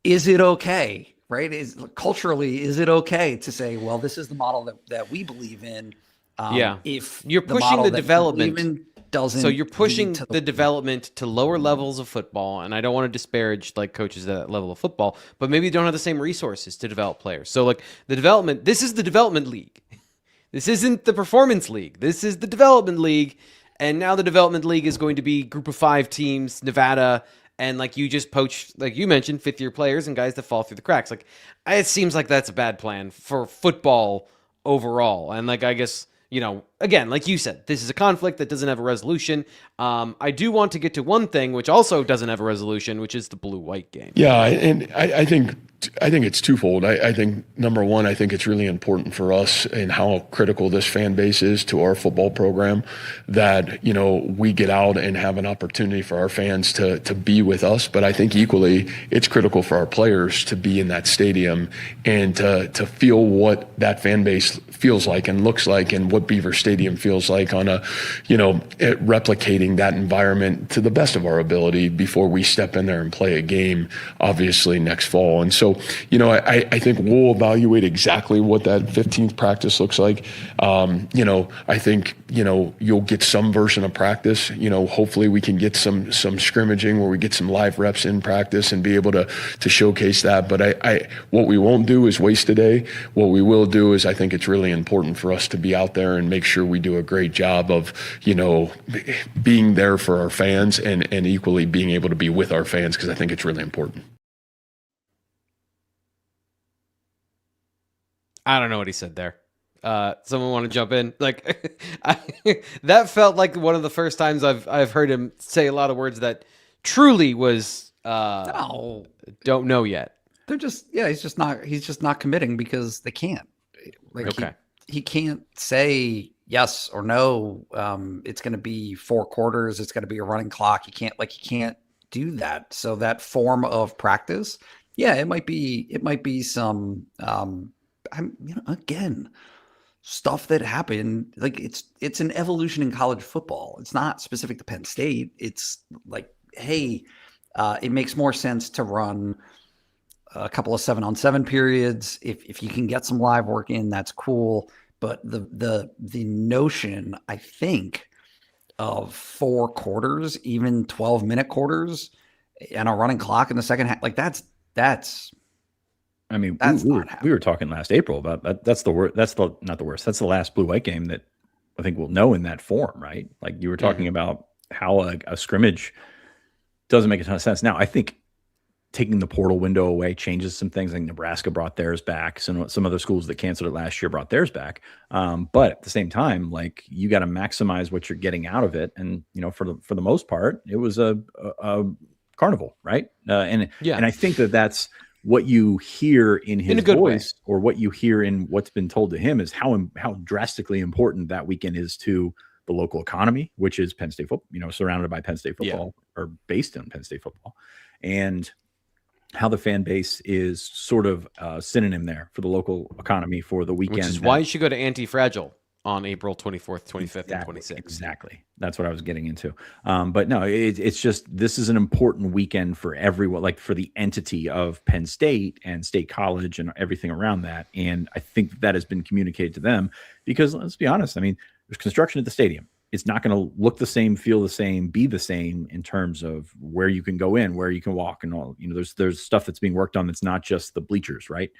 is it okay? Right? Culturally, is it okay to say, well, this is the model that we believe in? If you're pushing the development, doesn't, so you're pushing the development to lower levels of football, and I don't want to disparage like coaches at that level of football, but maybe you don't have the same resources to develop players. So like the development, this is the development league. This isn't the performance league. This is the development league, and now the development league is going to be group of 5 teams, Nevada. And like you just poach, like you mentioned, 5th-year players and guys that fall through the cracks. Like, it seems like that's a bad plan for football overall. And like, I guess, again, like you said, this is a conflict that doesn't have a resolution. I do want to get to one thing which also doesn't have a resolution, which is the blue-white game. Yeah, and I think it's twofold. I think, number one, I think it's really important for us and how critical this fan base is to our football program that, we get out and have an opportunity for our fans to be with us. But I think equally it's critical for our players to be in that stadium and to feel what that fan base feels like and looks like and what Beaver Stadium feels like on replicating that environment to the best of our ability before we step in there and play a game, obviously next fall. And so, I think we'll evaluate exactly what that 15th practice looks like. I think, you'll get some version of practice. Hopefully we can get some scrimmaging where we get some live reps in practice and be able to showcase that. But what we won't do is waste a day. What we will do is I think it's really important for us to be out there and make sure we do a great job of, being there for our fans and equally being able to be with our fans, because I think it's really important. I don't know what he said there. Someone want to jump in? Like, that felt like one of the first times I've heard him say a lot of words that truly was don't know yet. They're just he's just not committing because they can't. Like, okay. He can't say yes or no. It's going to be 4 quarters. It's going to be a running clock. He can't do that. So that form of practice, it might be some, again, stuff that happened. Like, it's an evolution in college football. It's not specific to Penn State. It's like, hey, it makes more sense to run a couple of 7-on-7 periods. If you can get some live work in, that's cool. But the notion, I think, of 4 quarters, even 12-minute quarters, and a running clock in the second half, like that's. I mean, that's we were talking last April about that. That's the worst. That's not the worst. That's the last blue-white game that I think we'll know in that form, right? Like you were talking about how a scrimmage doesn't make a ton of sense. Now, I think taking the portal window away changes some things. I think Nebraska brought theirs back. Some other schools that canceled it last year brought theirs back. But at the same time, like, you got to maximize what you're getting out of it. And, for the most part, it was a carnival, right? And I think that's what you hear in his voice, or what you hear in what's been told to him, is how drastically important that weekend is to the local economy, which is Penn State football, surrounded by Penn State football, or based on Penn State football, and how the fan base is sort of a synonym there for the local economy for the weekend. Which is why you should go to Anti-Fragile on April 24th, 25th, and 26th. Exactly. That's what I was getting into. But no, it's just, this is an important weekend for everyone, like for the entity of Penn State and State College and everything around that. And I think that has been communicated to them, because let's be honest, I mean, there's construction at the stadium. It's not going to look the same, feel the same, be the same in terms of where you can go in, where you can walk, and all. There's stuff that's being worked on that's not just the bleachers, right?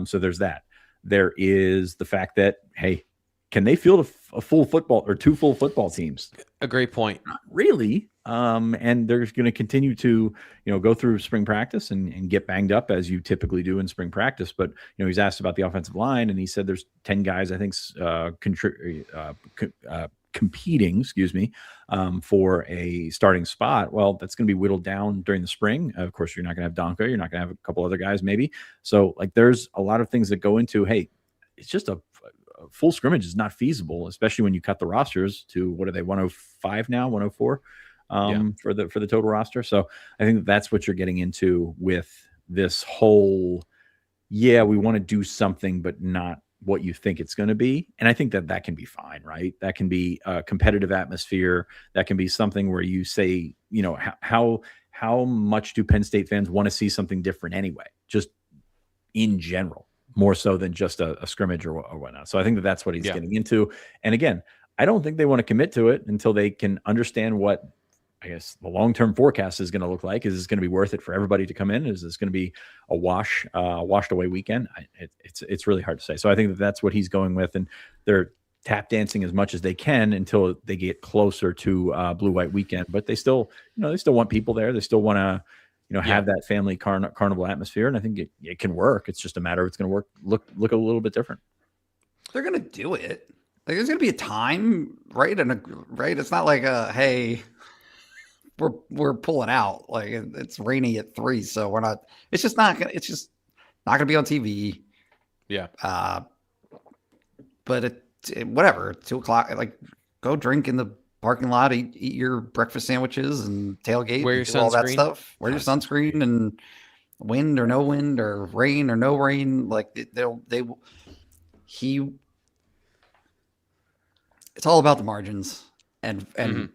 So there's that. There is the fact that, hey, can they field a full football or two full football teams? A great point. Not really. And they're going to continue to, go through spring practice and get banged up, as you typically do in spring practice. But, he's asked about the offensive line, and he said there's 10 guys, I think, competing, for a starting spot. Well, that's going to be whittled down during the spring. Of course, you're not going to have Donka. You're not going to have a couple other guys, maybe. So, like, there's a lot of things that go into, hey, it's just a full scrimmage is not feasible, especially when you cut the rosters to, what are they, 105 now, 104 for the total roster. So I think that's what you're getting into with this whole, we want to do something, but not what you think it's going to be. And I think that can be fine, right? That can be a competitive atmosphere. That can be something where you say, how much do Penn State fans want to see something different anyway, just in general, more so than just a scrimmage or whatnot. So I think that's what he's getting into. And again, I don't think they want to commit to it until they can understand what, I guess, the long-term forecast is going to look like. Is this going to be worth it for everybody to come in? Is this going to be a washed away weekend? It's really hard to say. So I think that's what he's going with, and they're tap dancing as much as they can until they get closer to blue-white weekend. But they still, they still want people there. They still want to, have that family carnival atmosphere. And I think it can work. It's just a matter of it's going to look a little bit different. They're going to do it. Like, there's going to be a time, right? Right. It's not like hey, we're pulling out. Like, it's rainy at 3, so we're not. It's just not going to be on TV. Yeah. But whatever, 2:00, like, go drink in the parking lot, eat your breakfast sandwiches and tailgate, wear your sunscreen, all that stuff. Wear your sunscreen, and wind or no wind, or rain or no rain. Like, it's all about the margins and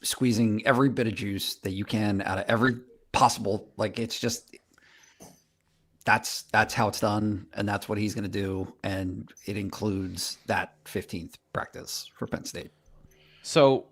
squeezing every bit of juice that you can out of every possible. Like, it's just, that's how it's done, and that's what he's going to do, and it includes that 15th practice for Penn State. So,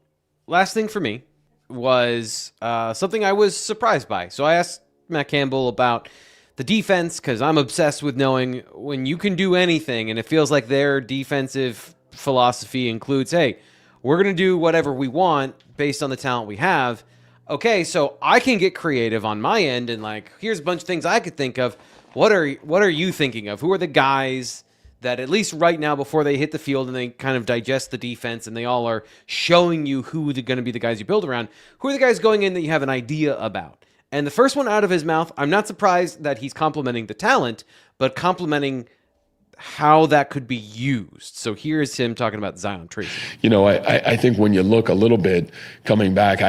last thing for me was something I was surprised by. So I asked Matt Campbell about the defense, because I'm obsessed with knowing when you can do anything, and it feels like their defensive philosophy includes, hey, we're going to do whatever we want based on the talent we have. Okay, so I can get creative on my end, and, like, here's a bunch of things I could think of. What are you thinking of? Who are the guys that, at least right now, before they hit the field and they kind of digest the defense and they all are showing you who are going to be the guys you build around, who are the guys going in that you have an idea about? And the first one out of his mouth, I'm not surprised that he's complimenting the talent, but complimenting how that could be used. So here's him talking about Zion Tracy. I think when you look a little bit coming back,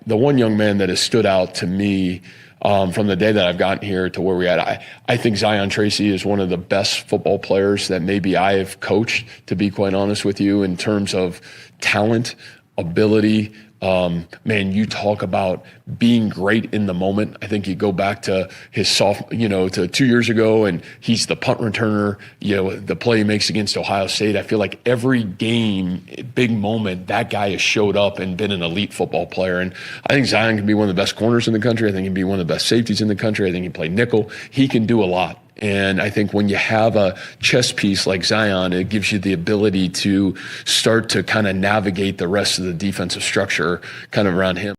the one young man that has stood out to me from the day that I've gotten here to where we're at, I think Zion Tracy is one of the best football players that maybe I have coached, to be quite honest with you, in terms of talent, ability. Man, you talk about being great in the moment. I think you go back to his to 2 years ago, and he's the punt returner, the play he makes against Ohio State. I feel like every game, big moment, that guy has showed up and been an elite football player. And I think Zion can be one of the best corners in the country. I think he can be one of the best safeties in the country. I think he can play nickel. He can do a lot. And I think when you have a chess piece like Zion, it gives you the ability to start to kind of navigate the rest of the defensive structure kind of around him.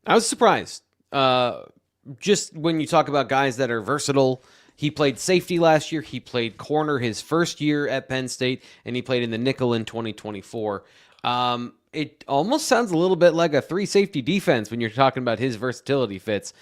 I was surprised. Just when you talk about guys that are versatile, he played safety last year. He played corner his first year at Penn State, and he played in the nickel in 2024. It almost sounds a little bit like a 3 safety defense when you're talking about his versatility, Fitz.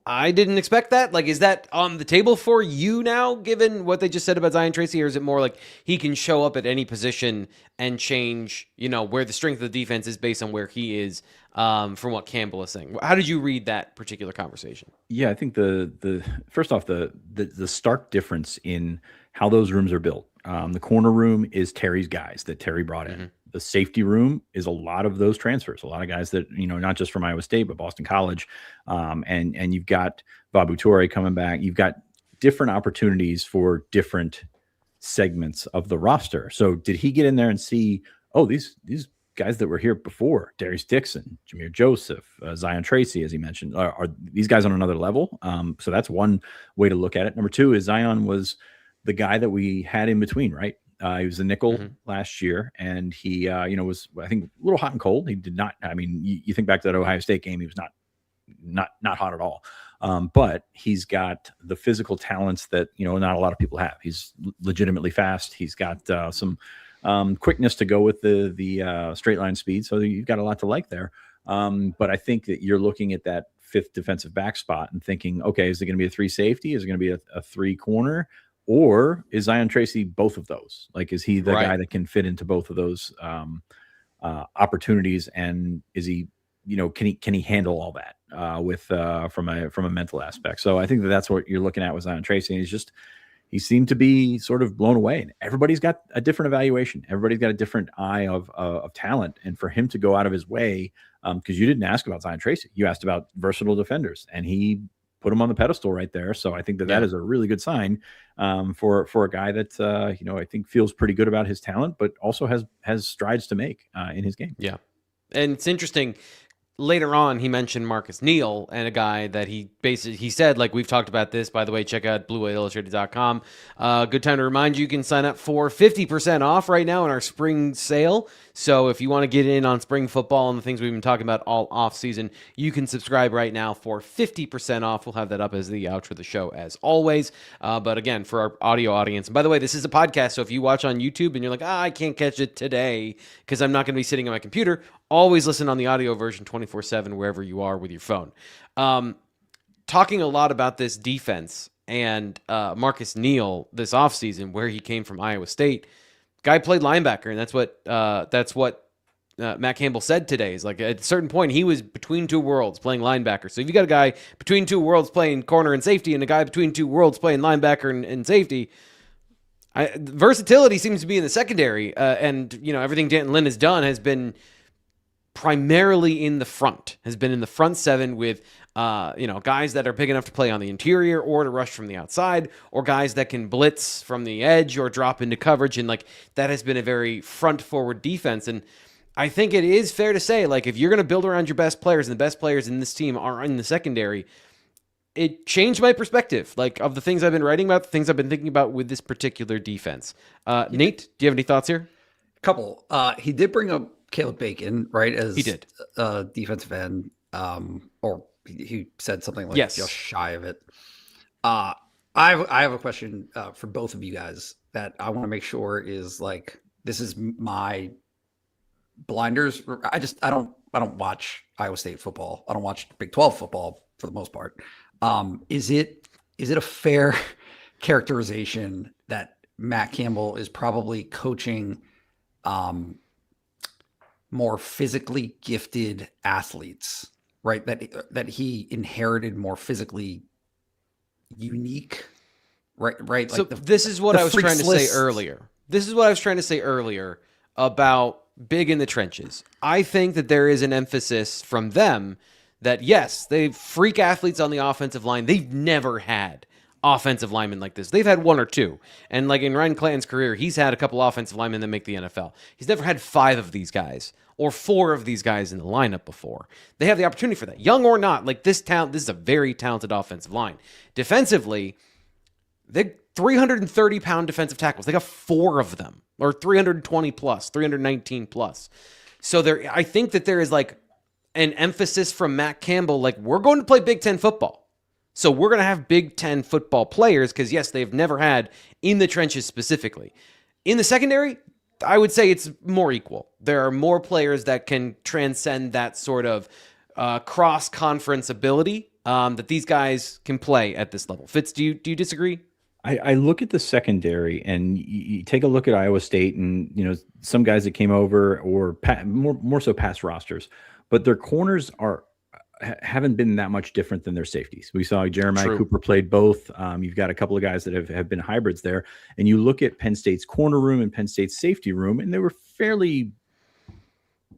I didn't expect that. Like, is that on the table for you now, given what they just said about Zion Tracy, or is it more like he can show up at any position and change, where the strength of the defense is based on where he is, from what Campbell is saying? How did you read that particular conversation? Yeah, I think the first off, the stark difference in how those rooms are built. The corner room is Terry's guys that Terry brought in. The safety room is a lot of those transfers, a lot of guys that, not just from Iowa State, but Boston College. And you've got Babu Torre coming back. You've got different opportunities for different segments of the roster. So did he get in there and see, these guys that were here before, Darius Dixon, Jameer Joseph, Zion Tracy, as he mentioned, are these guys on another level? So that's one way to look at it. Number two is Zion was the guy that we had in between, right? He was a nickel last year, and he, was, I think, a little hot and cold. He did not. I mean, you think back to that Ohio State game, he was not hot at all. But he's got the physical talents that not a lot of people have. He's legitimately fast. He's got some quickness to go with the straight line speed. So you've got a lot to like there. But I think that you're looking at that 5th defensive back spot and thinking, okay, is it going to be a 3 safety? Is it going to be a 3 corner? Or is Zion Tracy both of those? Like, is he the guy that can fit into both of those opportunities? And is he, can he handle all that with from a mental aspect? So I think that's what you're looking at with Zion Tracy. And he seemed to be sort of blown away. And everybody's got a different evaluation. Everybody's got a different eye of talent. And for him to go out of his way, because you didn't ask about Zion Tracy, you asked about versatile defenders, and he put him on the pedestal right there. So I think that is a really good sign for a guy that, I think feels pretty good about his talent, but also has strides to make in his game. Yeah. And it's interesting. Later on, he mentioned Marcus Neal, and a guy that he said, like, we've talked about this, by the way, check out blueillustrated.com. Good time to remind you can sign up for 50% off right now in our spring sale. So if you want to get in on spring football and the things we've been talking about all off season, you can subscribe right now for 50% off. We'll have that up as the outro of the show as always. But again, for our audio audience, and by the way, this is a podcast. So if you watch on YouTube and you're like, I can't catch it today because I'm not going to be sitting on my computer, always listen on the audio version 24/7 wherever you are with your phone. Talking a lot about this defense and Marcus Neal this offseason, where he came from Iowa State. Guy played linebacker, and that's what Matt Campbell said today. Is like, at a certain point, he was between two worlds playing linebacker. So if you got a guy between two worlds playing corner and safety, and a guy between two worlds playing linebacker and safety, versatility seems to be in the secondary. And everything Danton Lynn has done has been primarily in the front, has been in the front 7 with guys that are big enough to play on the interior or to rush from the outside, or guys that can blitz from the edge or drop into coverage. And like, that has been a very front forward defense. And I think it is fair to say, like, if you're going to build around your best players, and the best players in this team are in the secondary, it changed my perspective, like, of the things I've been writing about, the things I've been thinking about with this particular defense. Nate, do you have any thoughts here? Couple. He did bring up Caleb Bacon, right? As he did, defensive end, or he said something like just shy of it. I have a question for both of you guys that I want to make sure is, like, this is my blinders. I don't watch Iowa State football. I don't watch Big 12 football for the most part. Is it a fair characterization that Matt Campbell is probably coaching more physically gifted athletes, right? That he inherited more physically unique, right? Like, so this is what I was trying to say earlier. This is what I was trying to say earlier about big in the trenches. I think that there is an emphasis from them that, yes, they freak athletes on the offensive line. They've never had offensive linemen like this. They've had one or two. And like in Ryan Clanton's career, he's had a couple offensive linemen that make the NFL. He's never had 5 of these guys or 4 of these guys in the lineup before. They have the opportunity for that, young or not. Like, this is a very talented offensive line. Defensively, they're 330-pound defensive tackles. They got 4 of them, or 320 plus, 319 plus. So I think that there is, like, an emphasis from Matt Campbell, like, we're going to play Big Ten football. So we're going to have Big Ten football players because, yes, they've never had in the trenches specifically. In the secondary, I would say it's more equal. There are more players that can transcend that sort of cross-conference ability that these guys can play at this level. Fitz, do you disagree? I look at the secondary, and you take a look at Iowa State, and some guys that came over, or more so past rosters, but their corners haven't been that much different than their safeties. We saw Jeremiah Cooper played both. You've got a couple of guys that have been hybrids there, and you look at Penn State's corner room and Penn State's safety room, and they were fairly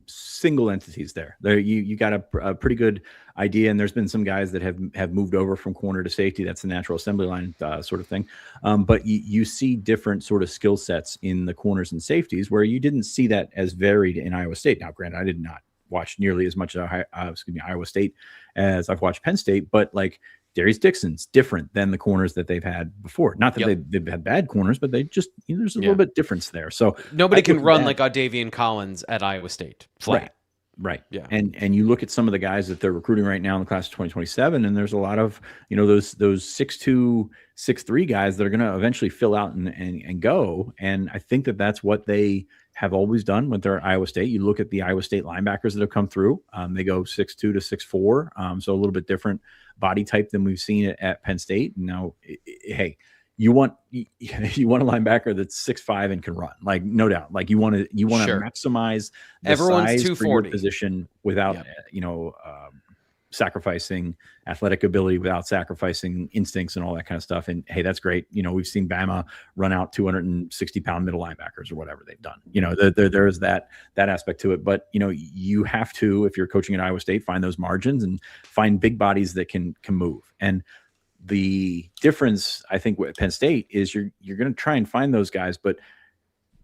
single entities there. You got a pretty good idea, and there's been some guys that have moved over from corner to safety. That's the natural assembly line sort of thing. But you see different sort of skill sets in the corners and safeties where you didn't see that as varied in Iowa State. Now, granted, I did not watch nearly as much Iowa State as I've watched Penn State, but like Darius Dixon's different than the corners that they've had before. Not that they've had bad corners, but they just, there's a little bit difference there. So nobody can run like Davian Collins at Iowa State. Flat. Right. Yeah. And you look at some of the guys that they're recruiting right now in the class of 2027, and there's a lot of, those 6'2", 6'3" guys that are going to eventually fill out and go. And I think that's what they have always done with their Iowa State. You look at the Iowa State linebackers that have come through. They go 6'2" to 6'4", so a little bit different body type than we've seen at Penn State. Now, hey, you want a linebacker that's 6'5" and can run, like, no doubt. Like, you want to maximize the everyone's size 240 for your position without sacrificing athletic ability, without sacrificing instincts and all that kind of stuff. And hey, that's great. We've seen Bama run out 260-pound middle linebackers or whatever they've done. There is that aspect to it. But you have to, if you're coaching at Iowa State, find those margins and find big bodies that can move. And the difference, I think, with Penn State is you're going to try and find those guys, but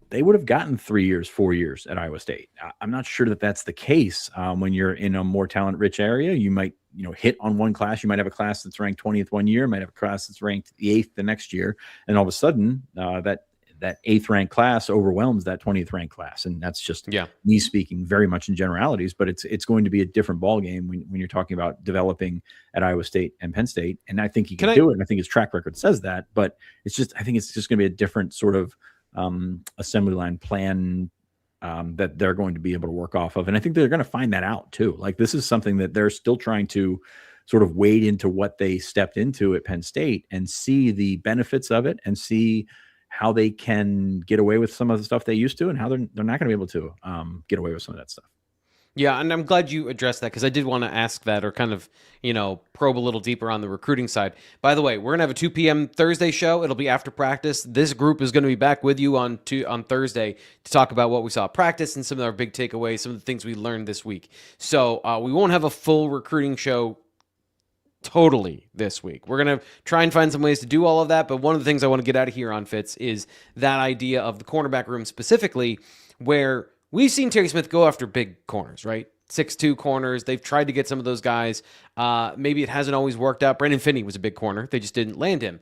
they would have gotten 3 years, 4 years at Iowa State. I'm not sure that that's the case when you're in a more talent-rich area. You might, hit on one class. You might have a class that's ranked 20th one year, might have a class that's ranked the 8th the next year, and all of a sudden that 8th ranked class overwhelms that 20th ranked class. And that's just me speaking very much in generalities, but it's going to be a different ballgame when you're talking about developing at Iowa State and Penn State. And I think he can do it. And I think his track record says that, but I think it's just going to be a different sort of assembly line plan that they're going to be able to work off of. And I think they're going to find that out too. Like, this is something that they're still trying to sort of wade into what they stepped into at Penn State and see the benefits of it and see how they can get away with some of the stuff they used to and how they're not going to be able to get away with some of that stuff. Yeah, and I'm glad you addressed that because I did want to ask that or kind of, probe a little deeper on the recruiting side. By the way, we're going to have a 2 p.m. Thursday show. It'll be after practice. This group is going to be back with you on Thursday to talk about what we saw at practice and some of our big takeaways, some of the things we learned this week. So we won't have a full recruiting show totally this week. We're going to try and find some ways to do all of that, but one of the things I want to get out of here on, Fitz, is that idea of the cornerback room specifically, where we've seen Terry Smith go after big corners, right? 6'2" corners. They've tried to get some of those guys. Maybe it hasn't always worked out. Brandon Finney was a big corner. They just didn't land him.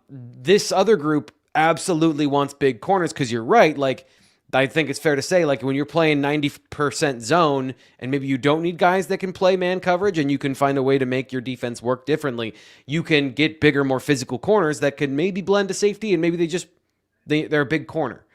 This other group absolutely wants big corners because you're right. Like, I think it's fair to say, like, when you're playing 90% zone and maybe you don't need guys that can play man coverage and you can find a way to make your defense work differently, you can get bigger, more physical corners that can maybe blend to safety and maybe they're a big corner.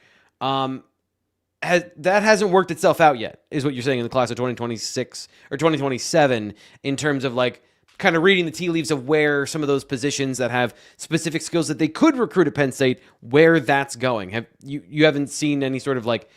That hasn't worked itself out yet, is what you're saying in the class of 2026 or 2027 in terms of, like, kind of reading the tea leaves of where some of those positions that have specific skills that they could recruit at Penn State, where that's going. You haven't seen any sort of, like,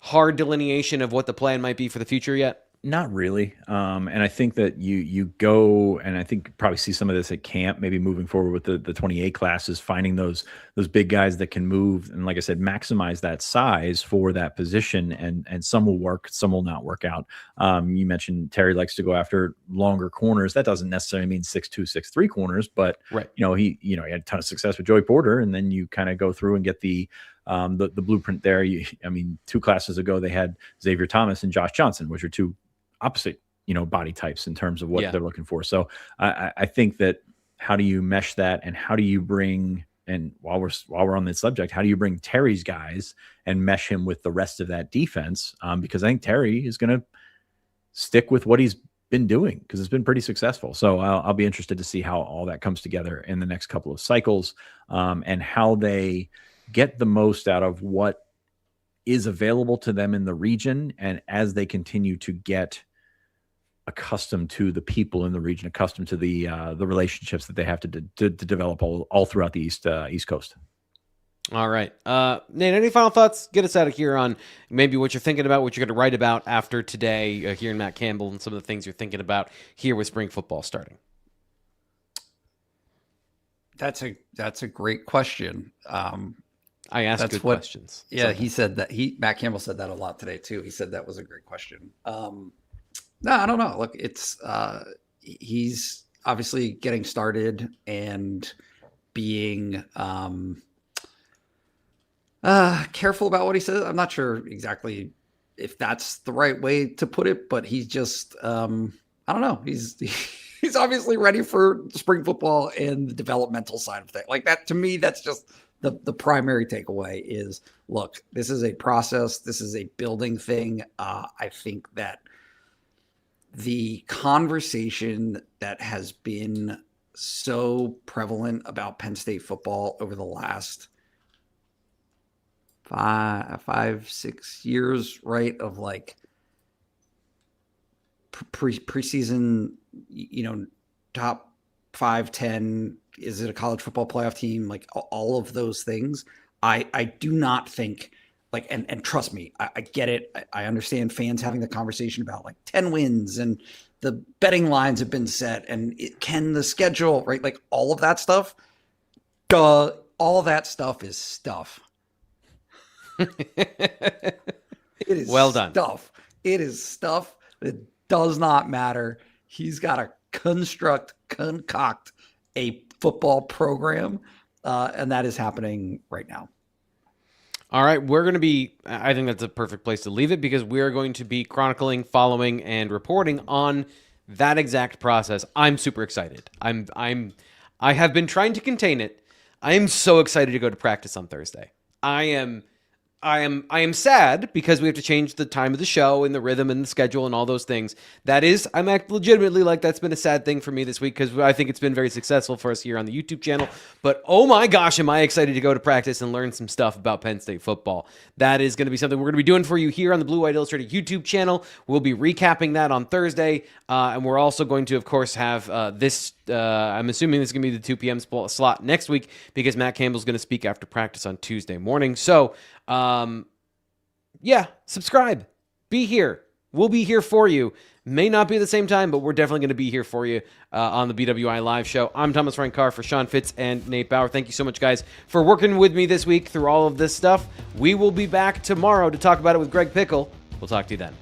hard delineation of what the plan might be for the future yet? Not really. And I think that you go, and I think probably see some of this at camp, maybe moving forward with the 28 classes, finding those big guys that can move. And like I said, maximize that size for that position. And some will work, some will not work out. You mentioned Terry likes to go after longer corners. That doesn't necessarily mean 6'2", 6'3" corners, but right. He had a ton of success with Joey Porter. And then you kind of go through and get the blueprint there. 2 classes ago, they had Xavier Thomas and Josh Johnson, which are 2 opposite, body types in terms of what they're looking for. So I think that how do you mesh that, and how do you bring, and while we're on this subject, how do you bring Terry's guys and mesh him with the rest of that defense? Because I think Terry is going to stick with what he's been doing, because it's been pretty successful. So I'll be interested to see how all that comes together in the next couple of cycles, and how they get the most out of what is available to them in the region. And as they continue to get accustomed to the people in the region, accustomed to the relationships that they have to develop all throughout the East Coast. All right. Nate, any final thoughts? Get us out of here on maybe what you're thinking about, what you're going to write about after today, hearing Matt Campbell and some of the things you're thinking about here with spring football starting. That's a great question. I ask good questions. Yeah, sometimes. he said that. Matt Campbell said that a lot today too. He said that was a great question. No, I don't know. Look, it's he's obviously getting started and being careful about what he says. I'm not sure exactly if that's the right way to put it, but he's just I don't know. He's obviously ready for spring football and the developmental side of things. Like that, to me, that's just the primary takeaway is, look, this is a process. This is a building thing. I think that the conversation that has been so prevalent about Penn State football over the last 5-6 years, right? Of like preseason, top 5-10, is it a college football playoff team? Like all of those things. I do not think like, and trust me, I get it. I understand fans having the conversation about like 10 wins and the betting lines have been set and can the schedule, right? Like all of that stuff. All of that stuff is stuff. It is well done. Stuff. It is stuff that does not matter. He's got to concoct a football program, and that is happening right now. All right, we're going to be, I think that's a perfect place to leave it, because we are going to be chronicling, following, and reporting on that exact process. I'm super excited. I have been trying to contain it. I am so excited to go to practice on Thursday. I am sad because we have to change the time of the show and the rhythm and the schedule and all those things. I'm legitimately like, that's been a sad thing for me this week, because I think it's been very successful for us here on the YouTube channel. But oh my gosh, am I excited to go to practice and learn some stuff about Penn State football. That is going to be something we're going to be doing for you here on the Blue White Illustrated YouTube channel. We'll be recapping that on Thursday. And we're also going to, of course, have this, I'm assuming this is going to be the 2 p.m. slot next week, because Matt Campbell's going to speak after practice on Tuesday morning. So, yeah, subscribe. Be here. We'll be here for you. May not be at the same time, but we're definitely going to be here for you on the BWI Live Show. I'm Thomas Frank Carr for Sean Fitz and Nate Bauer. Thank you so much, guys, for working with me this week through all of this stuff. We will be back tomorrow to talk about it with Greg Pickle. We'll talk to you then.